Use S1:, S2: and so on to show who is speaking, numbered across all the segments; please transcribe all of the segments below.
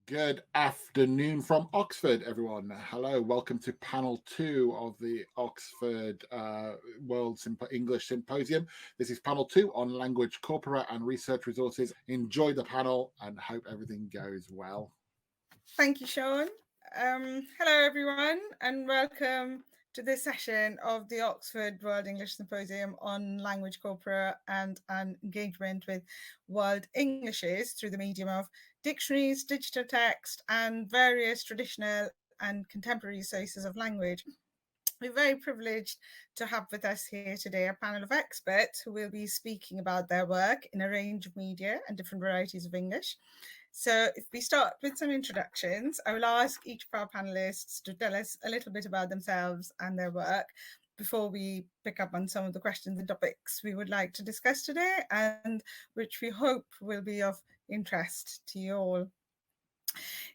S1: Good afternoon from Oxford, everyone. Hello, welcome to panel 2 of the Oxford World English Symposium. This is panel 2 on language, corpora and research resources. Enjoy the panel and hope everything goes well.
S2: Thank you, Sean. Hello, everyone, and welcome to this session of the Oxford World English Symposium on language, corpora and an engagement with world Englishes through the medium of dictionaries, digital text, and various traditional and contemporary sources of language. We're very privileged to have with us here today a panel of experts who will be speaking about their work in a range of media and different varieties of English. So if we start with some introductions, I will ask each of our panelists to tell us a little bit about themselves and their work before we pick up on some of the questions and topics we would like to discuss today and which we hope will be of interest to you all.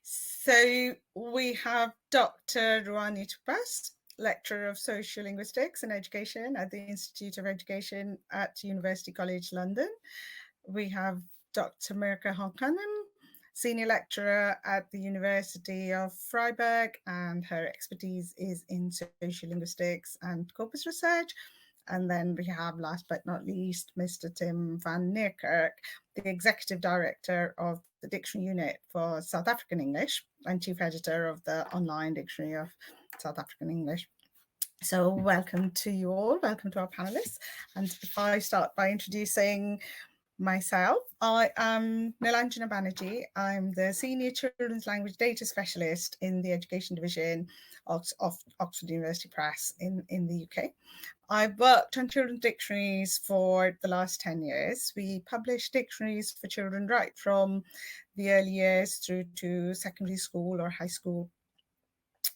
S2: So we have Dr. Rania Tupas, Lecturer of Social Linguistics and Education at the Institute of Education at University College London. We have Dr. Mirka Honan, Senior Lecturer at the University of Freiburg, and her expertise is in social linguistics and corpus research. And then we have, last but not least, Mr. Tim van Neerkerk, the Executive Director of the Dictionary Unit for South African English and Chief Editor of the Online Dictionary of South African English. So welcome to you all, welcome to our panelists. And if I start by introducing myself, I am Nilanjana Banerjee. I'm the Senior Children's Language Data Specialist in the Education Division of Oxford University Press in the UK. I've worked on children's dictionaries for the last 10 years. We publish dictionaries for children right from the early years through to secondary school or high school.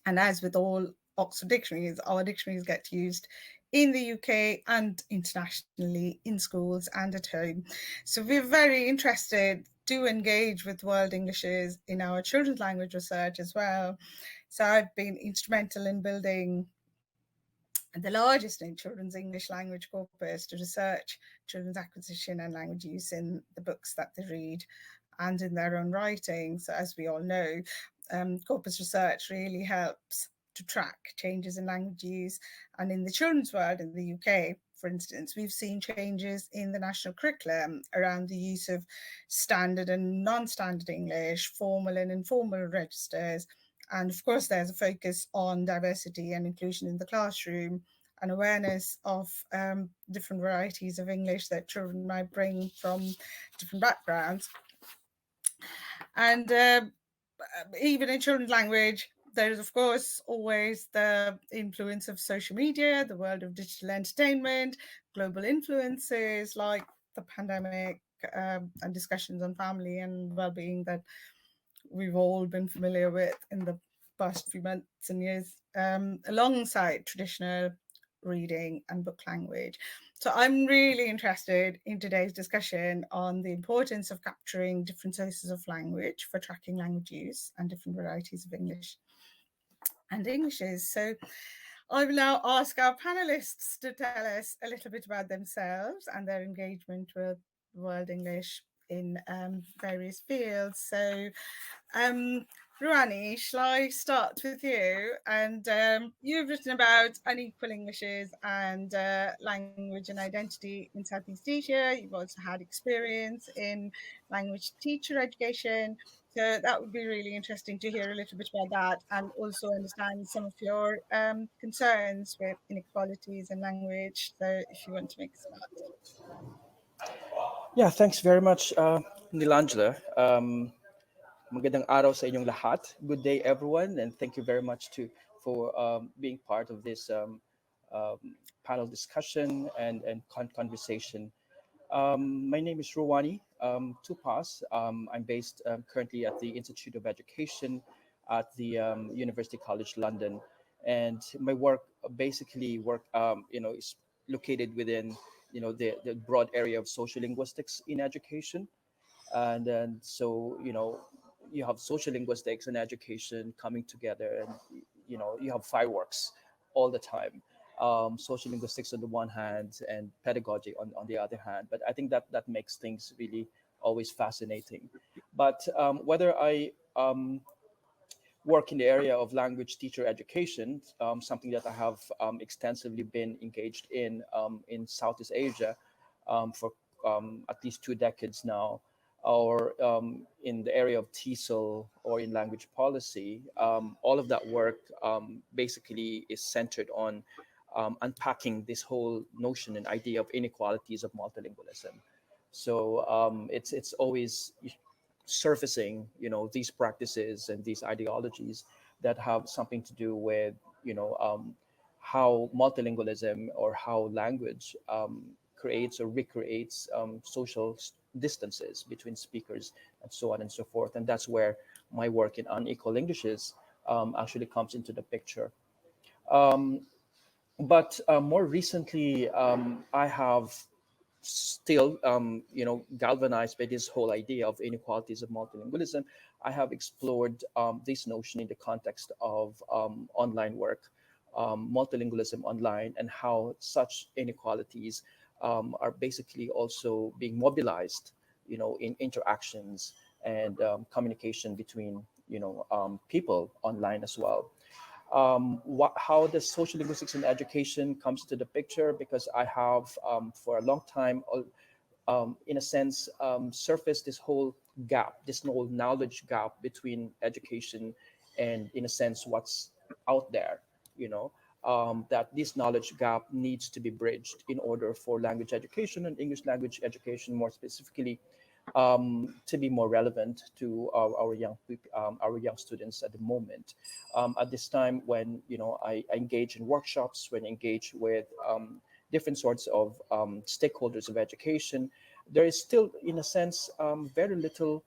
S2: And as with all Oxford dictionaries, our dictionaries get used in the UK and internationally in schools and at home. So we're very interested to engage with world Englishes in our children's language research as well. So I've been instrumental in building the largest in children's English language corpus to research children's acquisition and language use in the books that they read and in their own writing. So as we all know, corpus research really helps to track changes in language use. And in the children's world in the UK, for instance, we've seen changes in the national curriculum around the use of standard and non-standard English, formal and informal registers. And of course, there's a focus on diversity and inclusion in the classroom and awareness of different varieties of English that children might bring from different backgrounds. And even in children's language, there's, of course, always the influence of social media, the world of digital entertainment, global influences like the pandemic and discussions on family and well-being that we've all been familiar with in the past few months and years, alongside traditional reading and book language. So I'm really interested in today's discussion on the importance of capturing different sources of language for tracking language use and different varieties of English and Englishes. So I will now ask our panelists to tell us a little bit about themselves and their engagement with World English in various fields. So Ruani, shall I start with you? And you've written about unequal Englishes and language and identity in Southeast Asia. You've also had experience in language teacher education. So that would be really interesting to hear a little bit about that and also understand some of your concerns with inequalities in language. So if you want to make a start.
S3: Yeah, thanks very much, Nilangela. Magandang araw sa inyong lahat. Good day, everyone, and thank you very much for being part of this panel discussion and conversation. My name is Rowani Tupas. I'm based currently at the Institute of Education at the University College London, and my work basically is located within the broad area of social linguistics in education, and then so you have social linguistics and education coming together, and you have fireworks all the time. Social linguistics on the one hand and pedagogy on the other hand. But I think that makes things really always fascinating. But whether I work in the area of language teacher education, something that I have extensively been engaged in Southeast Asia for at least 2 decades now, or in the area of TESOL or in language policy. All of that work basically is centered on unpacking this whole notion and idea of inequalities of multilingualism. So it's always surfacing, these practices and these ideologies that have something to do with, how multilingualism or how language creates or recreates social distances between speakers and so on and so forth. And that's where my work in unequal Englishes actually comes into the picture. Um, but more recently, I have still, galvanized by this whole idea of inequalities of multilingualism. I have explored this notion in the context of online work, multilingualism online, and how such inequalities are basically also being mobilized, in interactions and communication between, people online as well. How the social linguistics in education comes to the picture, because I have for a long time, in a sense, surfaced this whole gap, this whole knowledge gap between education and, in a sense, what's out there, that this knowledge gap needs to be bridged in order for language education and English language education more specifically to be more relevant to our young students at the moment. At this time, when I engage in workshops, when I engage with different sorts of stakeholders of education, there is still, in a sense, very little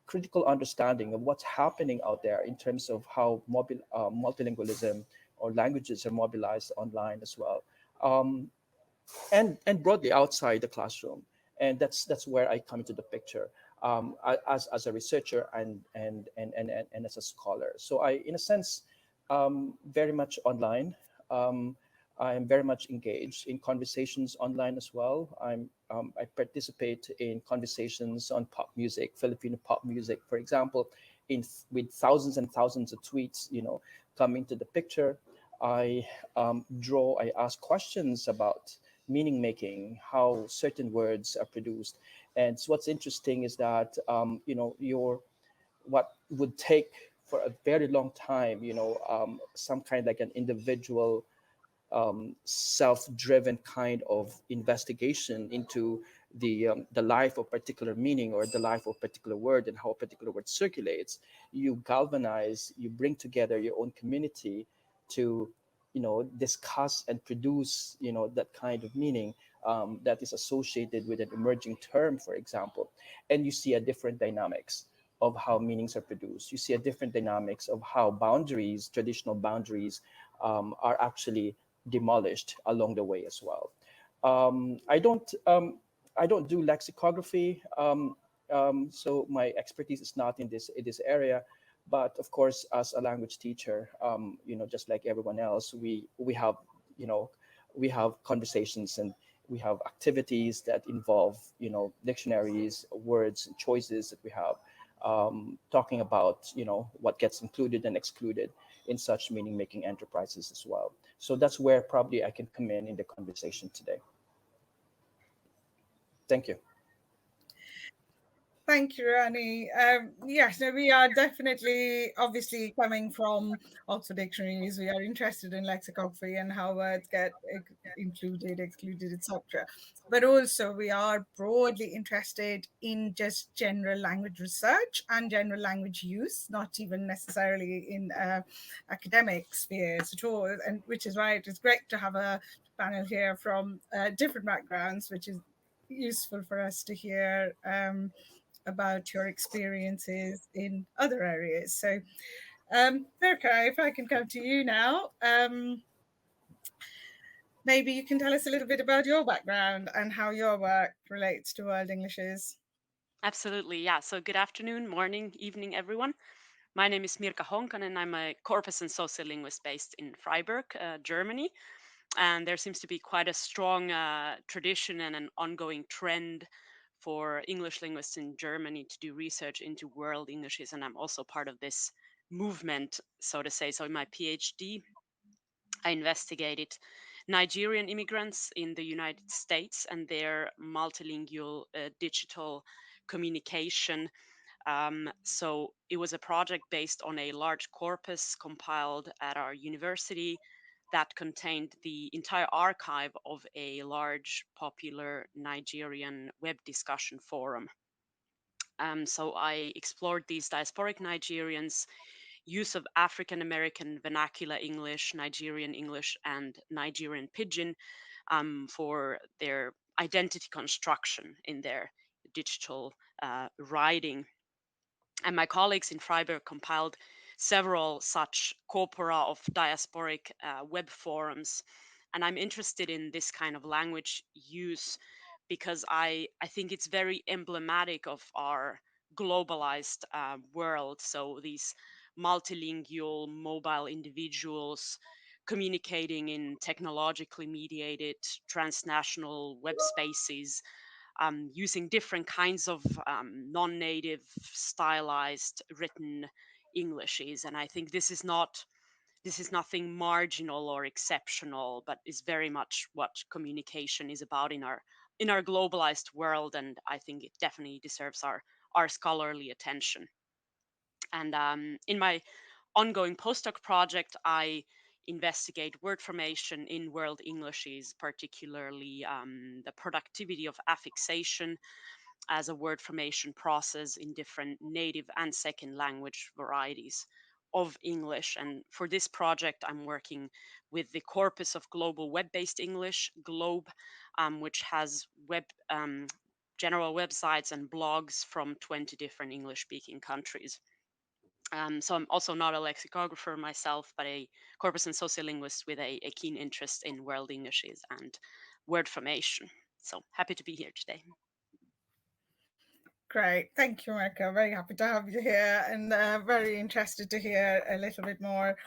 S3: critical understanding of what's happening out there in terms of how multilingualism or languages are mobilized online as well. Um, and broadly outside the classroom, and that's where I come into the picture, as a researcher and as a scholar. So I, in a sense, very much online. I am very much engaged in conversations online as well. I participate in conversations on pop music, Filipino pop music, for example, with thousands and thousands of tweets, come into the picture. I ask questions about meaning making, how certain words are produced. And so what's interesting is that, your what would take for a very long time, some kind like an individual self-driven kind of investigation into the life of particular meaning or the life of particular word and how a particular word circulates. You galvanize, you bring together your own community to, discuss and produce, that kind of meaning that is associated with an emerging term, for example. And you see a different dynamics of how meanings are produced. You see a different dynamics of how boundaries, traditional boundaries, are actually demolished along the way as well. I don't do lexicography, so my expertise is not in this area. But of course, as a language teacher, just like everyone else, we have, we have conversations and we have activities that involve, dictionaries, words, and choices that we have, talking about, what gets included and excluded in such meaning-making enterprises as well. So that's where probably I can come in the conversation today. Thank you.
S2: Thank you, Rani. Yes, no, we are definitely, obviously, coming from Oxford Dictionaries. We are interested in lexicography and how words get included, excluded, etc. But also, we are broadly interested in just general language research and general language use, not even necessarily in academic spheres at all. And which is why it is great to have a panel here from different backgrounds, which is useful for us to hear about your experiences in other areas. So, Mirka, if I can come to you now, maybe you can tell us a little bit about your background and how your work relates to World Englishes.
S4: Absolutely, yeah. So good afternoon, morning, evening, everyone. My name is Mirka Honan, and I'm a corpus and sociolinguist based in Freiburg, Germany. And there seems to be quite a strong tradition and an ongoing trend for English linguists in Germany to do research into world Englishes, and I'm also part of this movement, so to say. So in my PhD, I investigated Nigerian immigrants in the United States and their multilingual digital communication. So it was a project based on a large corpus compiled at our university that contained the entire archive of a large popular Nigerian web discussion forum. So I explored these diasporic Nigerians' use of African American vernacular English, Nigerian English, and Nigerian Pidgin for their identity construction in their digital writing. And my colleagues in Freiburg compiled several such corpora of diasporic web forums. And I'm interested in this kind of language use because I think it's very emblematic of our globalized world. So these multilingual mobile individuals communicating in technologically mediated transnational web spaces, using different kinds of non-native stylized written Englishes. And I think this is nothing marginal or exceptional, but is very much what communication is about in our globalized world. And I think it definitely deserves our scholarly attention. And in my ongoing postdoc project, I investigate word formation in world Englishes, particularly the productivity of affixation as a word formation process in different native and second language varieties of English. And for this project, I'm working with the Corpus of Global Web-Based English, GLOBE, which has general websites and blogs from 20 different English-speaking countries. So I'm also not a lexicographer myself, but a corpus and sociolinguist with a keen interest in world Englishes and word formation. So happy to be here today.
S2: Great, thank you, Mirka. Very happy to have you here, and very interested to hear a little bit more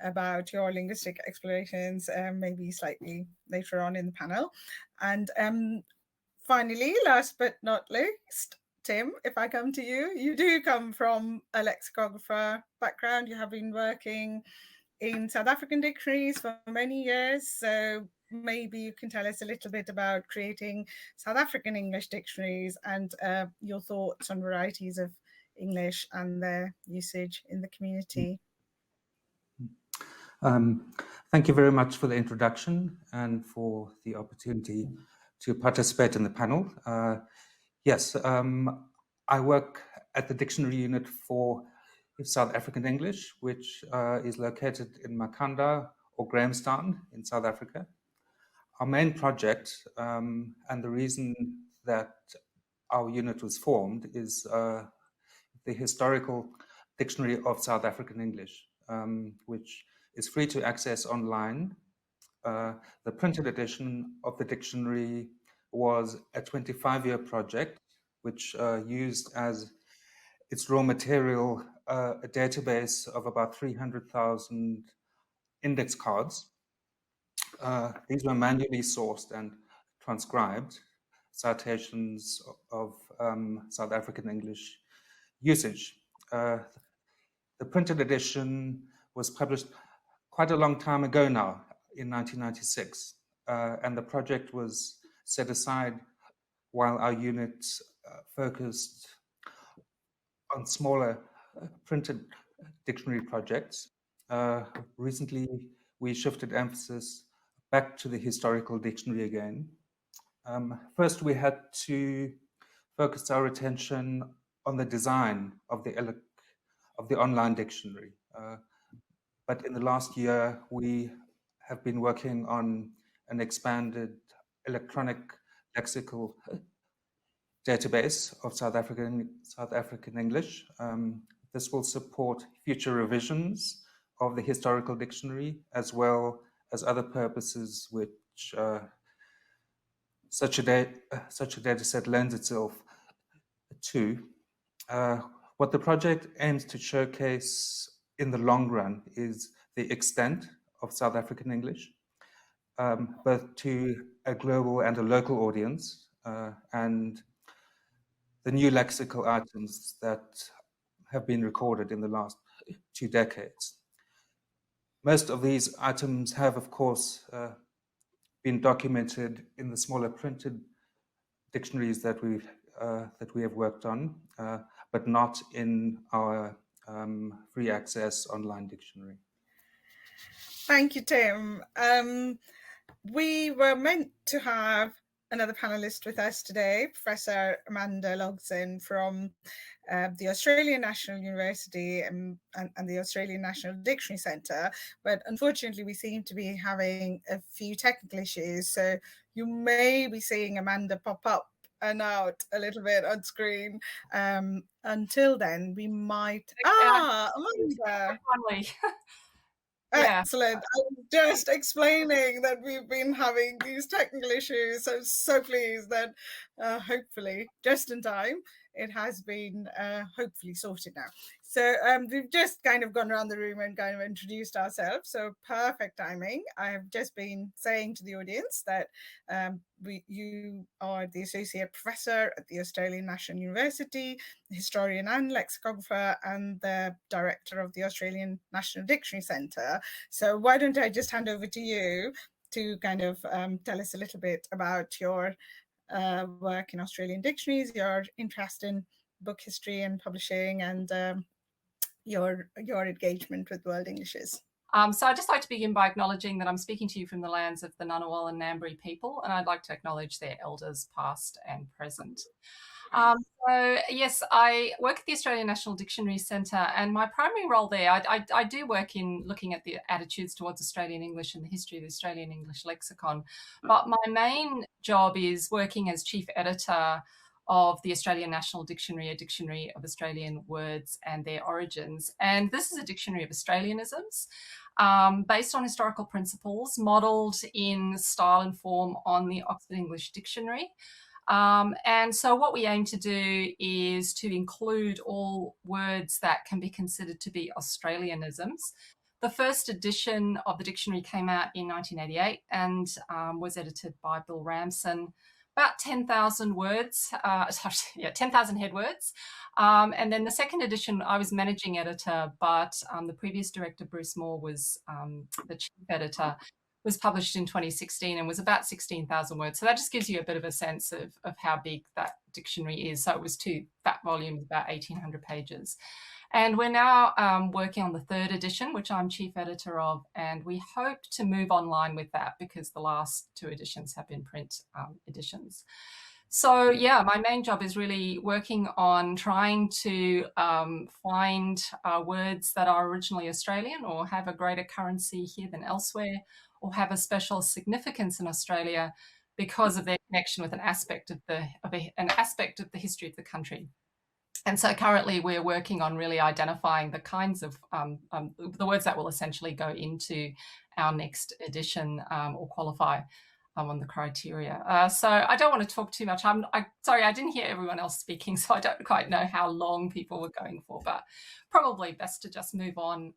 S2: about your linguistic explorations, maybe slightly later on in the panel. And finally, last but not least, Tim, if I come to you, you do come from a lexicographer background. You have been working in South African dictionaries for many years. So maybe you can tell us a little bit about creating South African English dictionaries and your thoughts on varieties of English and their usage in the community.
S5: Thank you very much for the introduction and for the opportunity to participate in the panel. Yes, I work at the dictionary unit for South African English, which is located in Makanda or Grahamstown in South Africa. Our main project and the reason that our unit was formed is the historical Dictionary of South African English, which is free to access online. The printed edition of the dictionary was a 25-year project, which used as its raw material a database of about 300,000 index cards. These were manually sourced and transcribed, citations of South African English usage. The printed edition was published quite a long time ago now, in 1996, and the project was set aside while our unit focused on smaller printed dictionary projects. Recently, we shifted emphasis back to the historical dictionary again. First, we had to focus our attention on the design of the online dictionary. But in the last year, we have been working on an expanded electronic lexical database of South African English. This will support future revisions of the historical dictionary, as well as other purposes which such a data set lends itself to. What the project aims to showcase in the long run is the extent of South African English, both to a global and a local audience, and the new lexical items that have been recorded in the last 2 decades. Most of these items have, of course, been documented in the smaller printed dictionaries that we have worked on, but not in our free access online dictionary.
S2: Thank you, Tim. We were meant to have another panelist with us today, Professor Amanda Logson from the Australian National University and the Australian National Dictionary Centre, but unfortunately we seem to be having a few technical issues, so you may be seeing Amanda pop up and out a little bit on screen. Until then, we might... Amanda!
S6: Yeah.
S2: Excellent. I'm just explaining that we've been having these technical issues. I'm so pleased that hopefully, just in time, it has been hopefully sorted now. So we've just kind of gone around the room and kind of introduced ourselves. So perfect timing. I have just been saying to the audience that you are the Associate Professor at the Australian National University, historian and lexicographer, and the Director of the Australian National Dictionary Centre. So why don't I just hand over to you to kind of tell us a little bit about your work in Australian dictionaries, your interest in book history and publishing, and your engagement with World Englishes.
S6: So I'd just like to begin by acknowledging that I'm speaking to you from the lands of the Ngunnawal and Ngambri people, and I'd like to acknowledge their elders past and present. So yes, I work at the Australian National Dictionary Centre, and my primary role there, I do work in looking at the attitudes towards Australian English and the history of the Australian English lexicon. But my main job is working as chief editor of the Australian National Dictionary, a dictionary of Australian words and their origins. And this is a dictionary of Australianisms based on historical principles, modelled in style and form on the Oxford English Dictionary. And so what we aim to do is to include all words that can be considered to be Australianisms. The first edition of the dictionary came out in 1988 and was edited by Bill Ramson. About 10,000 words, 10,000 head words. And then the second edition, I was managing editor, but the previous director, Bruce Moore, was the chief editor, was published in 2016 and was about 16,000 words. So that just gives you a bit of a sense of how big that dictionary is. So it was 2 fat volumes, about 1,800 pages. And we're now working on the third edition, which I'm chief editor of, and we hope to move online with that because the last 2 editions have been print editions. So yeah, my main job is really working on trying to find words that are originally Australian or have a greater currency here than elsewhere, or have a special significance in Australia because of their connection with an aspect of the history of the country. And so currently we're working on really identifying the kinds of the words that will essentially go into our next edition or qualify on the criteria. So I don't want to talk too much. Sorry, I didn't hear everyone else speaking, so I don't quite know how long people were going for, but probably best to just move on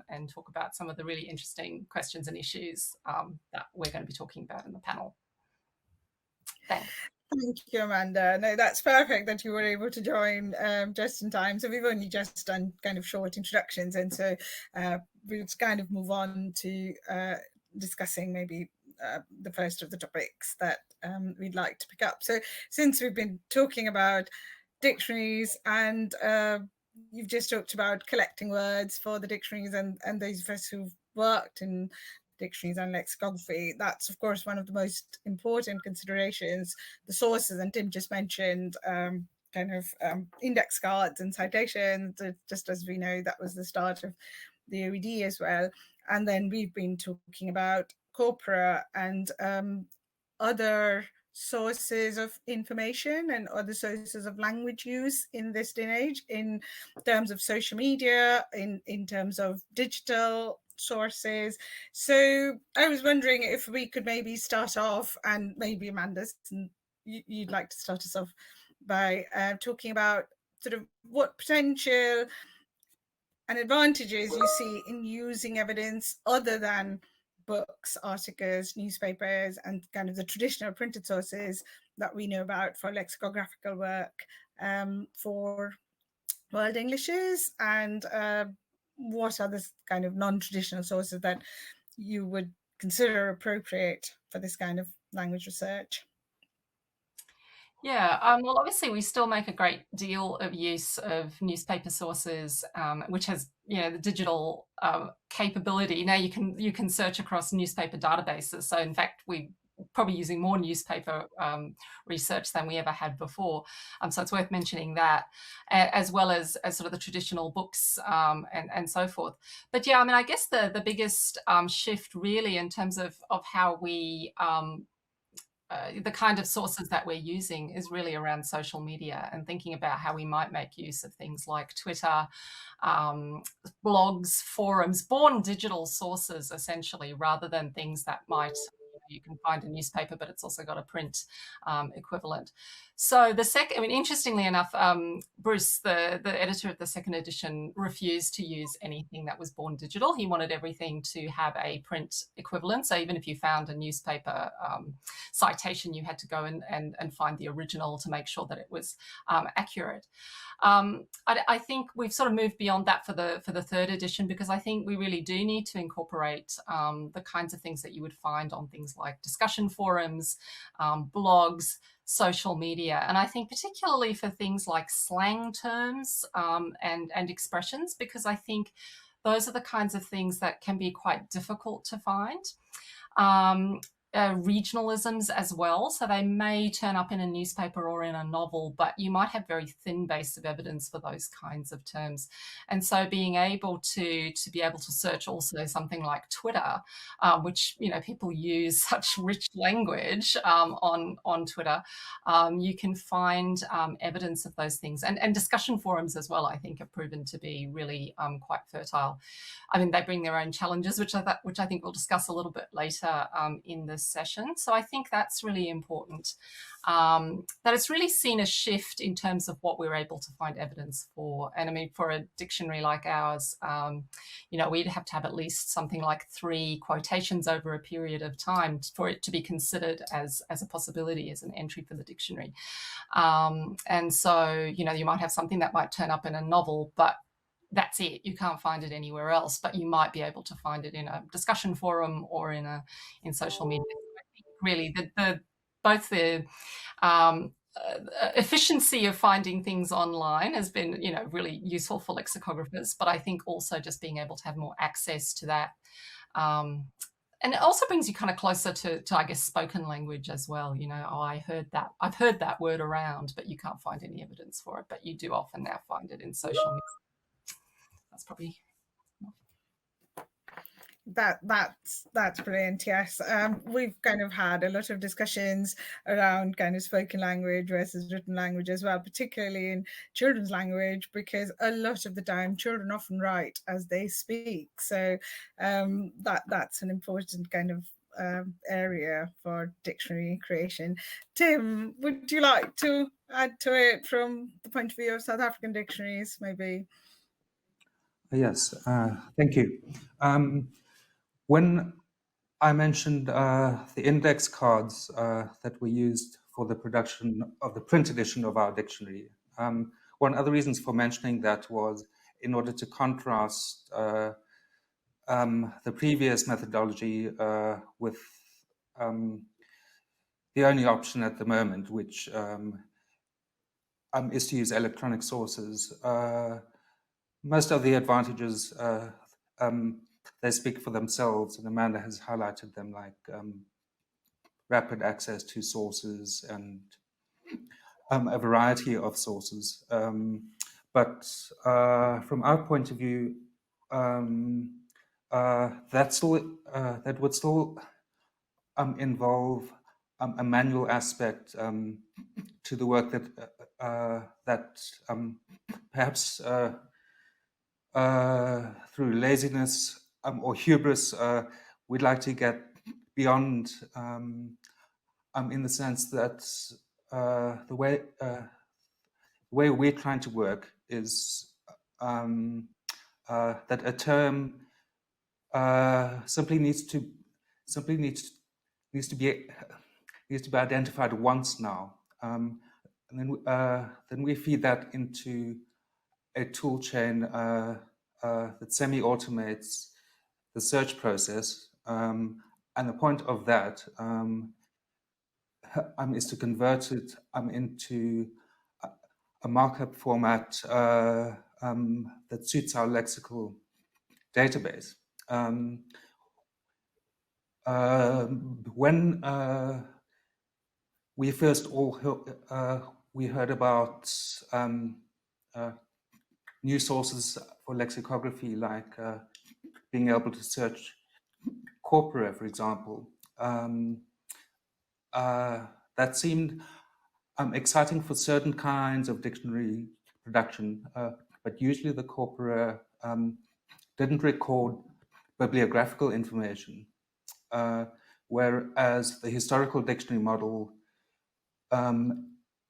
S6: and talk about some of the really interesting questions and issues that we're going to be talking about in the panel. Thanks.
S2: Thank you, Amanda. No, that's perfect that you were able to join just in time. So we've only just done kind of short introductions, and so we'll kind of move on to discussing maybe the first of the topics that we'd like to pick up. So since we've been talking about dictionaries and you've just talked about collecting words for the dictionaries and those of us who've worked in dictionaries and lexicography, that's of course one of the most important considerations, the sources. And Tim just mentioned index cards and citations, just as we know that was the start of the OED as well. And then we've been talking about corpora and other sources of information and other sources of language use in this day and age, in terms of social media, in terms of digital sources. So I was wondering if we could maybe start off, and maybe Amanda, you'd like to start us off by talking about sort of what potential and advantages you see in using evidence other than books, articles, newspapers, and kind of the traditional printed sources that we know about for lexicographical work for World Englishes, and what are the kind of non-traditional sources that you would consider appropriate for this kind of language research?
S6: Yeah, well, obviously we still make a great deal of use of newspaper sources, which has, the digital capability. Now you can search across newspaper databases. So in fact, we probably using more newspaper research than we ever had before. So it's worth mentioning that, as well as sort of the traditional books and so forth. But yeah, I mean, I guess the biggest shift really in terms of how we the kind of sources that we're using is really around social media and thinking about how we might make use of things like Twitter, blogs, forums, born digital sources, essentially, rather than things that might, you can find a newspaper, but it's also got a print equivalent. So interestingly enough, Bruce, the editor of the second edition, refused to use anything that was born digital. He wanted everything to have a print equivalent. So even if you found a newspaper citation, you had to go and find the original to make sure that it was accurate. I think we've sort of moved beyond that for the third edition, because I think we really do need to incorporate the kinds of things that you would find on things like discussion forums, blogs, social media. And I think particularly for things like slang terms and expressions, because I think those are the kinds of things that can be quite difficult to find. Regionalisms as well. So they may turn up in a newspaper or in a novel, but you might have very thin base of evidence for those kinds of terms. And so being able to search also something like Twitter, which, people use such rich language on Twitter, you can find evidence of those things. And discussion forums as well, I think, have proven to be really quite fertile. I mean, they bring their own challenges, which I think we'll discuss a little bit later in this session. So I think that's really important, that it's really seen a shift in terms of what we're able to find evidence for. And I mean, for a dictionary like ours, we'd have to have at least something like 3 quotations over a period of time for it to be considered as a possibility, as an entry for the dictionary. And so, you might have something that might turn up in a novel, but that's it. You can't find it anywhere else, but you might be able to find it in a discussion forum or in social media. I think really both the efficiency of finding things online has been, really useful for lexicographers, but I think also just being able to have more access to that. And it also brings you kind of closer to I guess, spoken language as well. I've heard that word around, but you can't find any evidence for it, but you do often now find it in social media. That's probably
S2: that's brilliant. Yes, we've kind of had a lot of discussions around kind of spoken language versus written language as well, particularly in children's language, because a lot of the time children often write as they speak. So that's an important kind of area for dictionary creation. Tim, would you like to add to it from the point of view of South African dictionaries, maybe?
S5: Yes, thank you. When I mentioned the index cards that were used for the production of the print edition of our dictionary, one of the reasons for mentioning that was in order to contrast the previous methodology with the only option at the moment, which is to use electronic sources. Most of the advantages, they speak for themselves, and Amanda has highlighted them, like rapid access to sources and a variety of sources. But from our point of view, that would still involve a manual aspect to the work that perhaps through laziness or hubris, we'd like to get beyond, in the sense that the way we're trying to work is that a term simply needs to be identified once now. then we feed that into a tool chain that semi-automates the search process. And the point of that is to convert it into a markup format that suits our lexical database. When we first we heard about new sources for lexicography, like being able to search corpora, for example, that seemed exciting for certain kinds of dictionary production, but usually the corpora didn't record bibliographical information, whereas the historical dictionary model,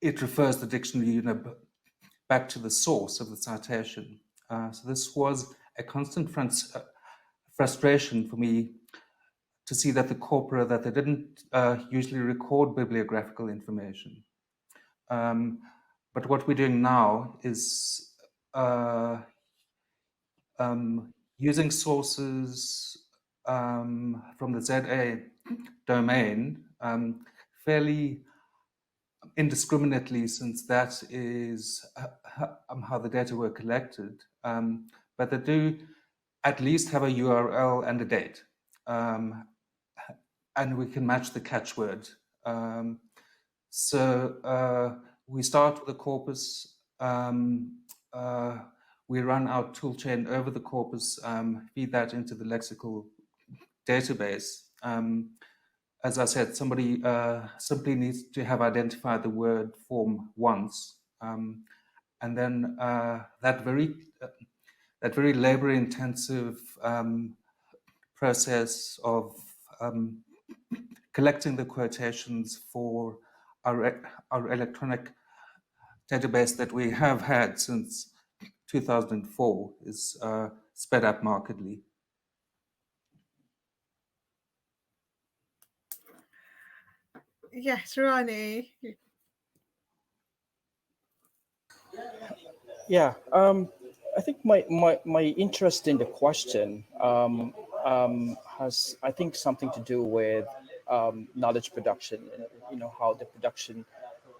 S5: it refers the dictionary back to the source of the citation. So this was a constant frustration for me to see that the corpora, that they didn't usually record bibliographical information. But what we're doing now is using sources from the ZA domain fairly indiscriminately, since that is how the data were collected. But they do at least have a URL and a date. And we can match the catchword. So we start with a corpus. We run our toolchain over the corpus, feed that into the lexical database. As I said, somebody simply needs to have identified the word form once, and then that very labor-intensive process of collecting the quotations for our electronic database that we have had since 2004 is sped up markedly.
S2: Yes, Rani.
S3: Yeah, I think my interest in the question has, I think, something to do with knowledge production. How the production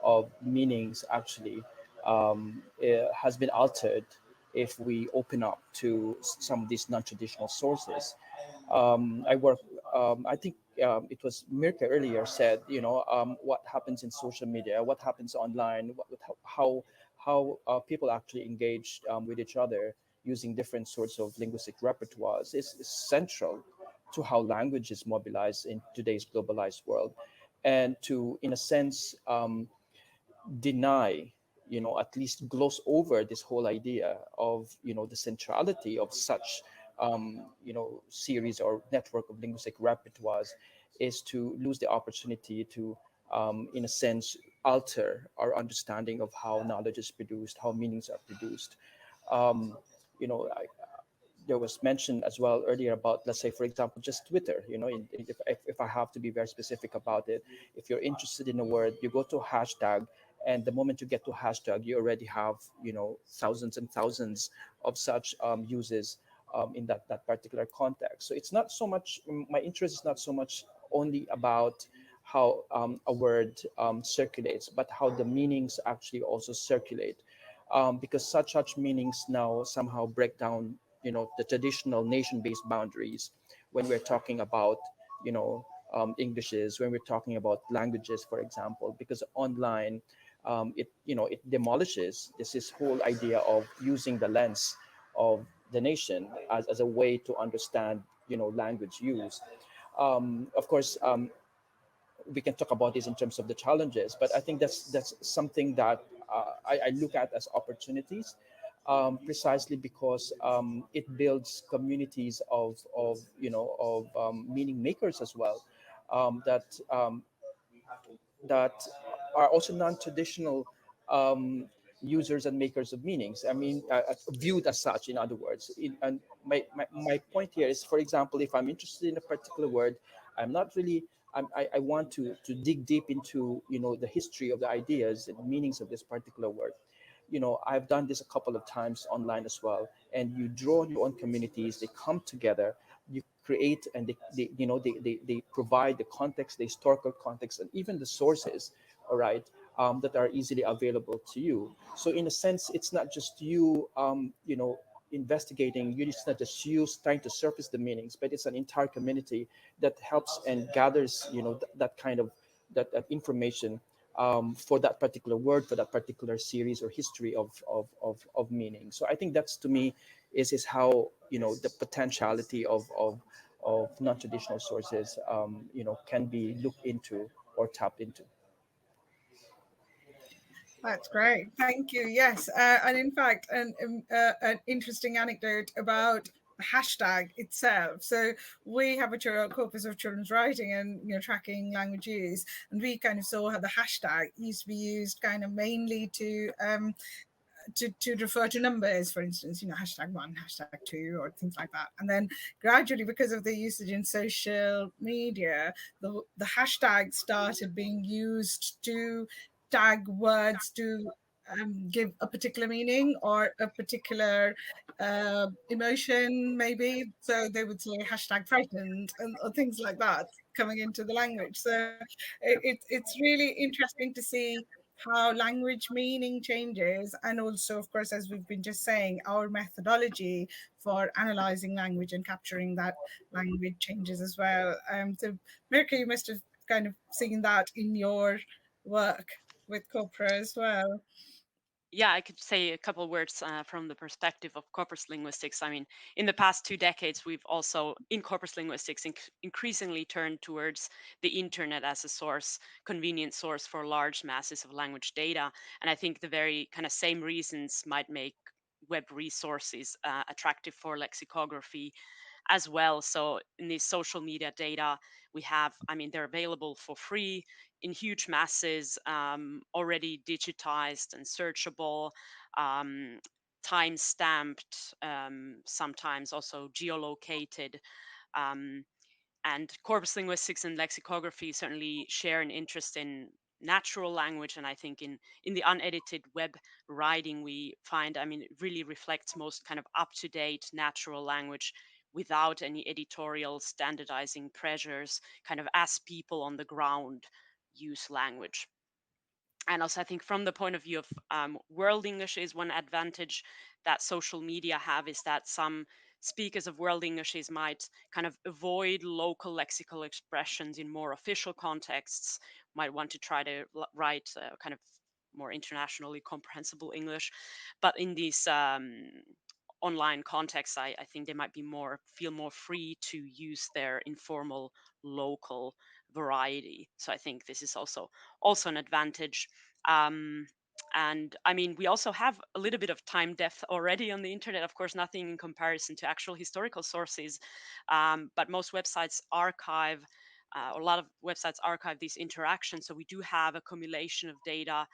S3: of meanings actually has been altered if we open up to some of these non-traditional sources. I think it was Mirka earlier said, what happens in social media, what happens online, how people actually engage with each other using different sorts of linguistic repertoires is central to how language is mobilized in today's globalized world, and to, in a sense, deny, at least gloss over this whole idea of, the centrality of such, series or network of linguistic repertoires, is to lose the opportunity to, in a sense, alter our understanding of how knowledge is produced, how meanings are produced. There was mention as well earlier about, let's say, for example, just Twitter. If I have to be very specific about it, if you're interested in a word, you go to a hashtag, and the moment you get to hashtag, you already have, thousands and thousands of such uses in that particular context. So it's not so much, my interest is not so much only about how a word circulates, but how the meanings actually also circulate, because such meanings now somehow break down, the traditional nation-based boundaries when we're talking about, Englishes, when we're talking about languages, for example, because online, it demolishes this whole idea of using the lens of the nation as a way to understand, language use. Of course, we can talk about this in terms of the challenges, but I think that's something that I look at as opportunities, precisely because it builds communities of meaning makers as well, that are also non-traditional users and makers of meanings. I mean, viewed as such, in other words. And my point here is, for example, if I'm interested in a particular word, I'm not really I want to dig deep into, the history of the ideas and meanings of this particular word. I've done this a couple of times online as well. And you draw on your own communities, they come together, you create, and they provide the context, the historical context, and even the sources, all right, that are easily available to you. So in a sense, it's not just you, investigating. It's not just you trying to surface the meanings, but it's an entire community that helps and gathers, that kind of that information, for that particular word, for that particular series or history of meaning. So I think that's, to me, is how, the potentiality of non-traditional sources, can be looked into or tapped into.
S2: That's great. Thank you. Yes. And in fact, an interesting anecdote about the hashtag itself. So we have a corpus of children's writing and tracking language use, and we kind of saw how the hashtag used to be used kind of mainly to refer to numbers, for instance, #1, #2, or things like that. And then gradually, because of the usage in social media, the hashtag started being used to tag words to give a particular meaning or a particular emotion, maybe. So they would say #frightened or things like that coming into the language. So it's really interesting to see how language meaning changes, and also, of course, as we've been just saying, our methodology for analyzing language and capturing that language changes as well. So Mirka, you must have kind of seen that in your work with corpora as well.
S4: Yeah, I could say a couple words from the perspective of corpus linguistics. I mean, in the past 2 decades, we've also, in corpus linguistics, increasingly turned towards the internet as a source, convenient source for large masses of language data. And I think the very kind of same reasons might make web resources attractive for lexicography as well. So in these social media data, we have, I mean, they're available for free in huge masses, already digitized and searchable, time stamped, sometimes also geolocated. Um, and corpus linguistics and lexicography certainly share an interest in natural language. And I think in the unedited web writing, we find, I mean, it really reflects most kind of up-to-date natural language without any editorial standardizing pressures, kind of as people on the ground use language. And also, I think from the point of view of world English, is one advantage that social media have is that some speakers of world Englishes might kind of avoid local lexical expressions in more official contexts, might want to try to write kind of more internationally comprehensible English. But in these online contexts, I think they might be feel more free to use their informal local variety. So I think this is also an advantage. Um, and I mean, we also have a little bit of time depth already on the internet. Of course, nothing in comparison to actual historical sources, but most websites archive, or a lot of websites archive these interactions. So we do have accumulation of data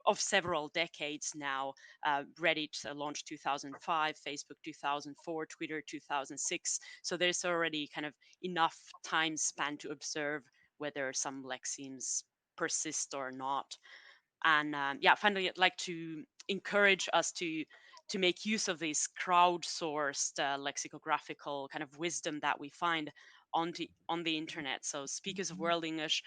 S4: of several decades now. Reddit launched 2005, Facebook 2004, Twitter 2006. So there's already kind of enough time span to observe whether some lexemes persist or not. And yeah, finally, I'd like to encourage us to make use of this crowdsourced lexicographical kind of wisdom that we find on the internet. So speakers of world English,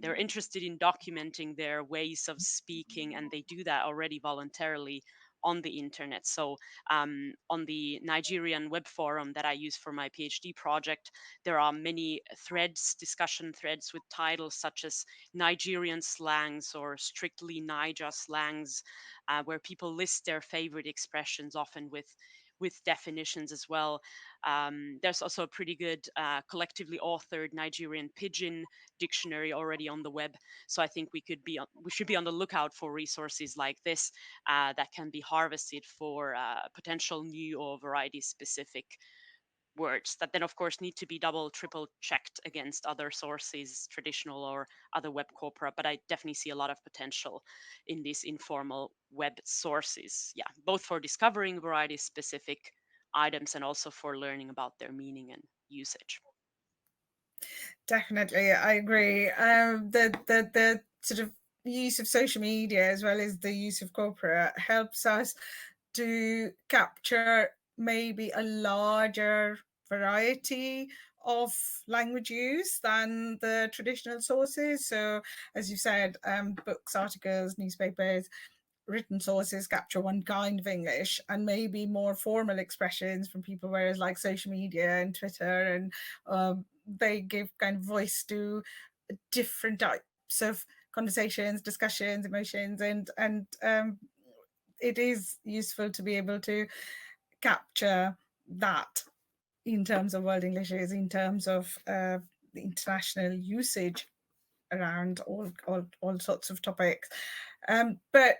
S4: they're interested in documenting their ways of speaking, and they do that already voluntarily on the internet. So on the Nigerian web forum that I use for my PhD project, there are many threads, discussion threads with titles such as Nigerian slangs or strictly Niger slangs, where people list their favorite expressions, often with definitions as well. There's also a pretty good collectively authored Nigerian pidgin dictionary already on the web. So I think we should be on the lookout for resources like this that can be harvested for potential new or variety specific words that then of course need to be triple checked against other sources, traditional or other web corpora. But I definitely see a lot of potential in these informal web sources, yeah, both for discovering variety specific items and also for learning about their meaning and usage.
S2: Definitely, I agree. The sort of use of social media as well as the use of corpora helps us to capture maybe a larger variety of language use than the traditional sources. So, as you said, books, articles, newspapers, written sources capture one kind of English, and maybe more formal expressions from people, whereas like social media and Twitter and they give kind of voice to different types of conversations, discussions, emotions, and it is useful to be able to capture that in terms of world Englishes, in terms of the international usage around all sorts of topics. But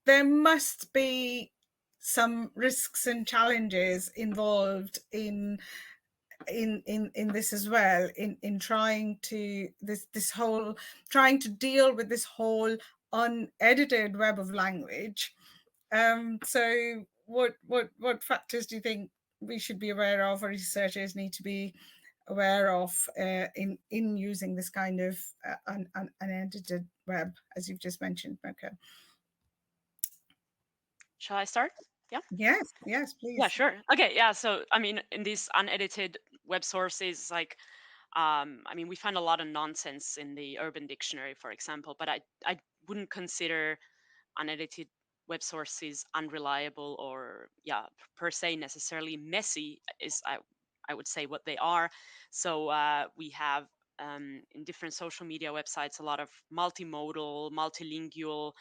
S2: there must be some risks and challenges involved in this as well, in trying to trying to deal with this whole unedited web of language. So what factors do you think we should be aware of, or researchers need to be aware of in using this kind of unedited web, as you've just mentioned, Mirka?
S4: Shall I start? Yeah.
S2: Yes, please.
S4: Yeah, sure. Okay, yeah. So I mean, in these unedited web sources, like I mean, we find a lot of nonsense in the Urban Dictionary, for example, but I wouldn't consider unedited web sources unreliable or per se necessarily messy. Is I would say what they are. So we have in different social media websites a lot of multimodal, multilingual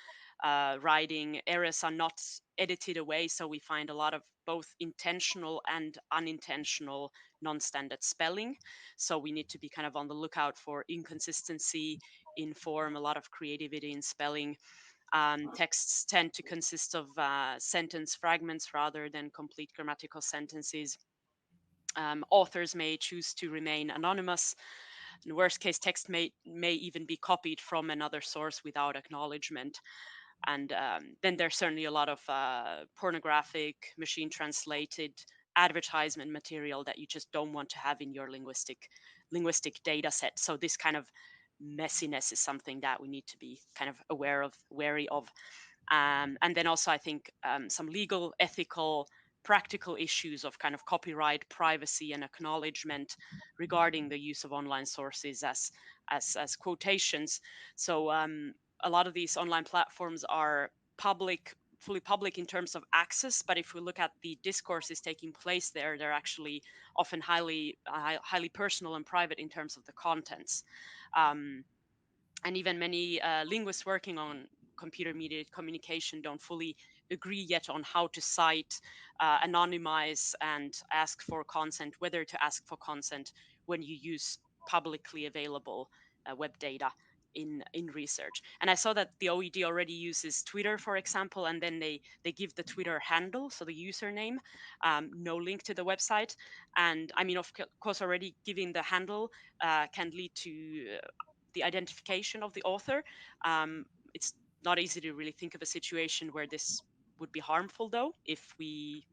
S4: writing. Errors are not edited away, so we find a lot of both intentional and unintentional non-standard spelling. So we need to be kind of on the lookout for inconsistency in form, a lot of creativity in spelling. Texts tend to consist of sentence fragments rather than complete grammatical sentences. Authors may choose to remain anonymous. In the worst case, text may even be copied from another source without acknowledgement. And then there's certainly a lot of pornographic, machine translated advertisement material that you just don't want to have in your linguistic data set. So this kind of messiness is something that we need to be kind of wary of. And then also I think some legal, ethical, practical issues of kind of copyright, privacy, and acknowledgement regarding the use of online sources as quotations. So a lot of these online platforms are fully public in terms of access, but if we look at the discourses taking place there, they're actually often highly personal and private in terms of the contents. And even many linguists working on computer-mediated communication don't fully agree yet on how to cite, anonymize, and ask for consent, whether to ask for consent when you use publicly available web data in research. And I saw that the OED already uses Twitter, for example, and then they give the Twitter handle, so the username, no link to the website. And I mean, of course, already giving the handle can lead to the identification of the author. It's not easy to really think of a situation where this would be harmful, though, if we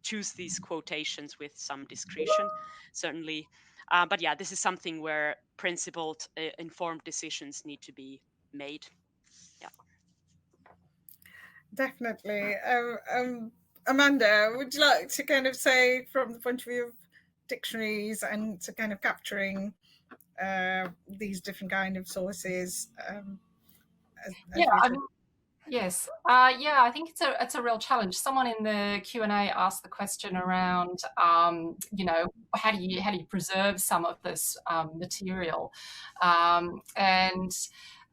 S4: choose these quotations with some discretion, certainly. But yeah, this is something where principled, informed decisions need to be made. Yeah.
S2: Definitely. Amanda, would you like to kind of say, from the point of view of dictionaries and to kind of capturing these different kind of sources?
S6: Yeah, I mean, yes. Yeah, I think it's a real challenge. Someone in the Q&A asked the question around, you know, how do you preserve some of this material? And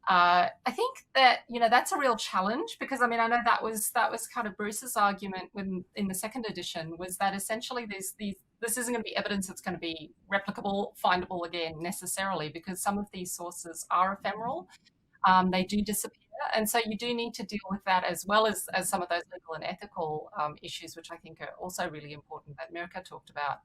S6: I think that, you know, that's a real challenge, because I mean, I know that was kind of Bruce's argument when in the second edition, was that essentially this isn't going to be evidence that's going to be replicable, findable again necessarily, because some of these sources are ephemeral. They do disappear. And so you do need to deal with that as well as some of those legal and ethical issues, which I think are also really important that Mirka talked about.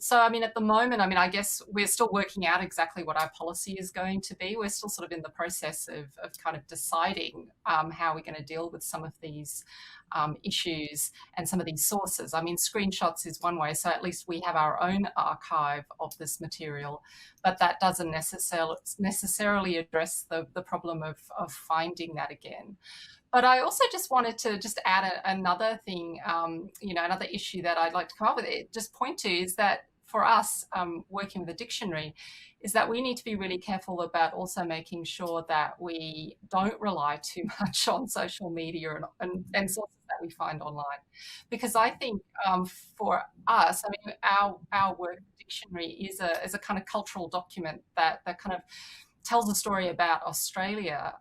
S6: So, I mean, at the moment, I mean, I guess we're still working out exactly what our policy is going to be. We're still sort of in the process of kind of deciding how we're going to deal with some of these issues and some of these sources. I mean, screenshots is one way, so at least we have our own archive of this material, but that doesn't necessarily address the problem of finding that again. But I also just wanted to just add another thing, another issue that I'd like to come up with, just point to is that for us working with a dictionary is that we need to be really careful about also making sure that we don't rely too much on social media and sources that we find online. Because I think for us, I mean, our work dictionary is a kind of cultural document that kind of tells a story about Australia.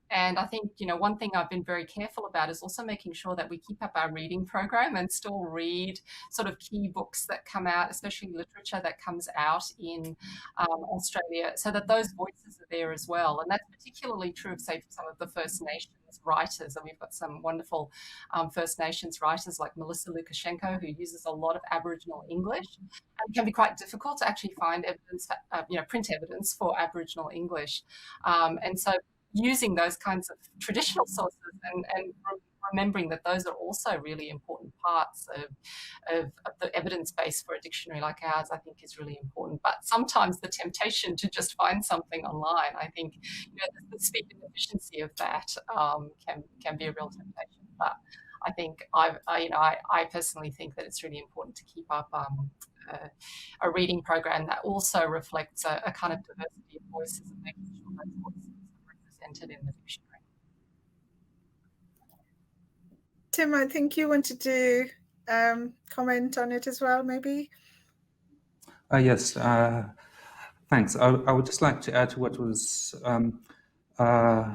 S6: And I think, one thing I've been very careful about is also making sure that we keep up our reading program and still read sort of key books that come out, especially literature that comes out in Australia, so that those voices are there as well. And that's particularly true of, say, some of the First Nations writers. And we've got some wonderful First Nations writers like Melissa Lukashenko, who uses a lot of Aboriginal English. And it can be quite difficult to actually find evidence, print evidence for Aboriginal English. And so using those kinds of traditional sources and remembering that those are also really important parts of the evidence base for a dictionary like ours, I think is really important. But sometimes the temptation to just find something online, I think, the speed and efficiency of that can be a real temptation. But I think I personally think that it's really important to keep up a reading program that also reflects a kind of diversity of voices and making sure those voices are represented in the dictionary.
S2: Tim, I think you wanted to comment on it as well, maybe?
S5: Yes, thanks. I would just like to add to what was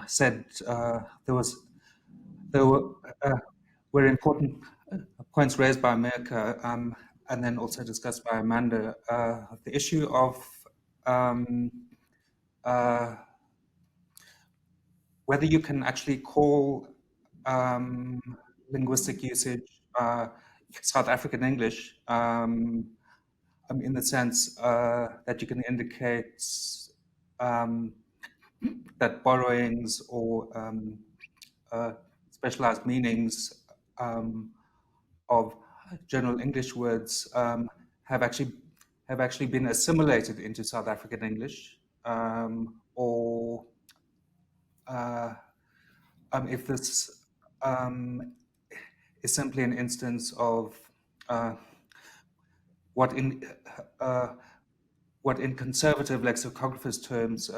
S5: said. There were important points raised by Mirka and then also discussed by Amanda. The issue of whether you can actually call linguistic usage South African English in the sense that you can indicate that borrowings or specialized meanings of general English words have actually been assimilated into South African English, or if this is simply an instance of what in conservative lexicographers' terms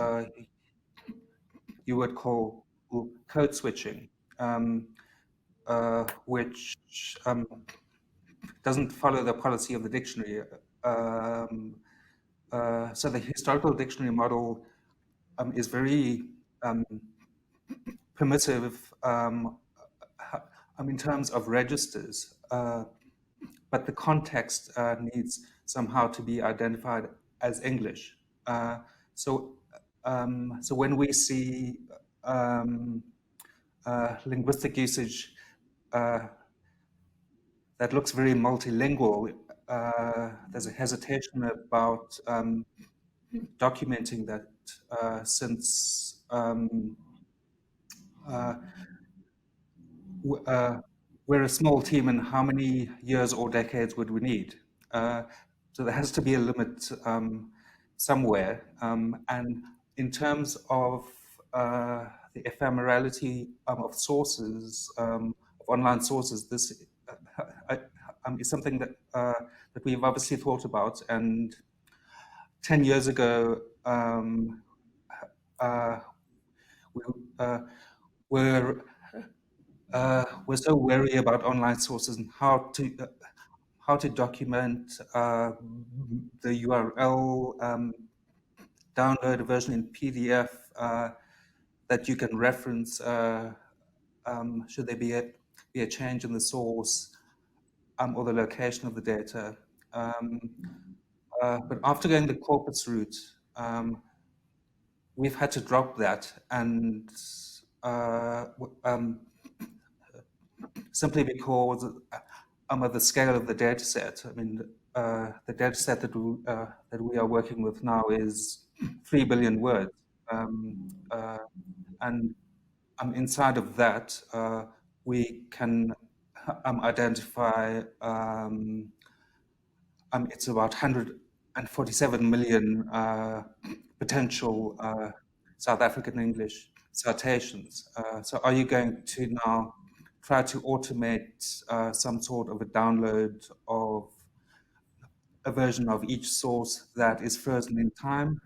S5: you would call code switching, which doesn't follow the policy of the dictionary. So the historical dictionary model is very permissive in terms of registers, but the context needs somehow to be identified as English. So when we see linguistic usage that looks very multilingual, there's a hesitation about documenting that since we're a small team, and how many years or decades would we need? So there has to be a limit somewhere. And in terms of the ephemerality of sources, of online sources, this is something that that we've obviously thought about. And 10 years ago, we're so wary about online sources and how to document the URL, download a version in PDF that you can reference should there be a change in the source or the location of the data. But after going the corpus route, we've had to drop that, and simply because of the scale of the data set. I mean, the data set that we are working with now is 3 billion words, and inside of that, we can identify it's about 147 million potential South African English citations. So are you going to now try to automate some sort of a download of a version of each source that is frozen in time?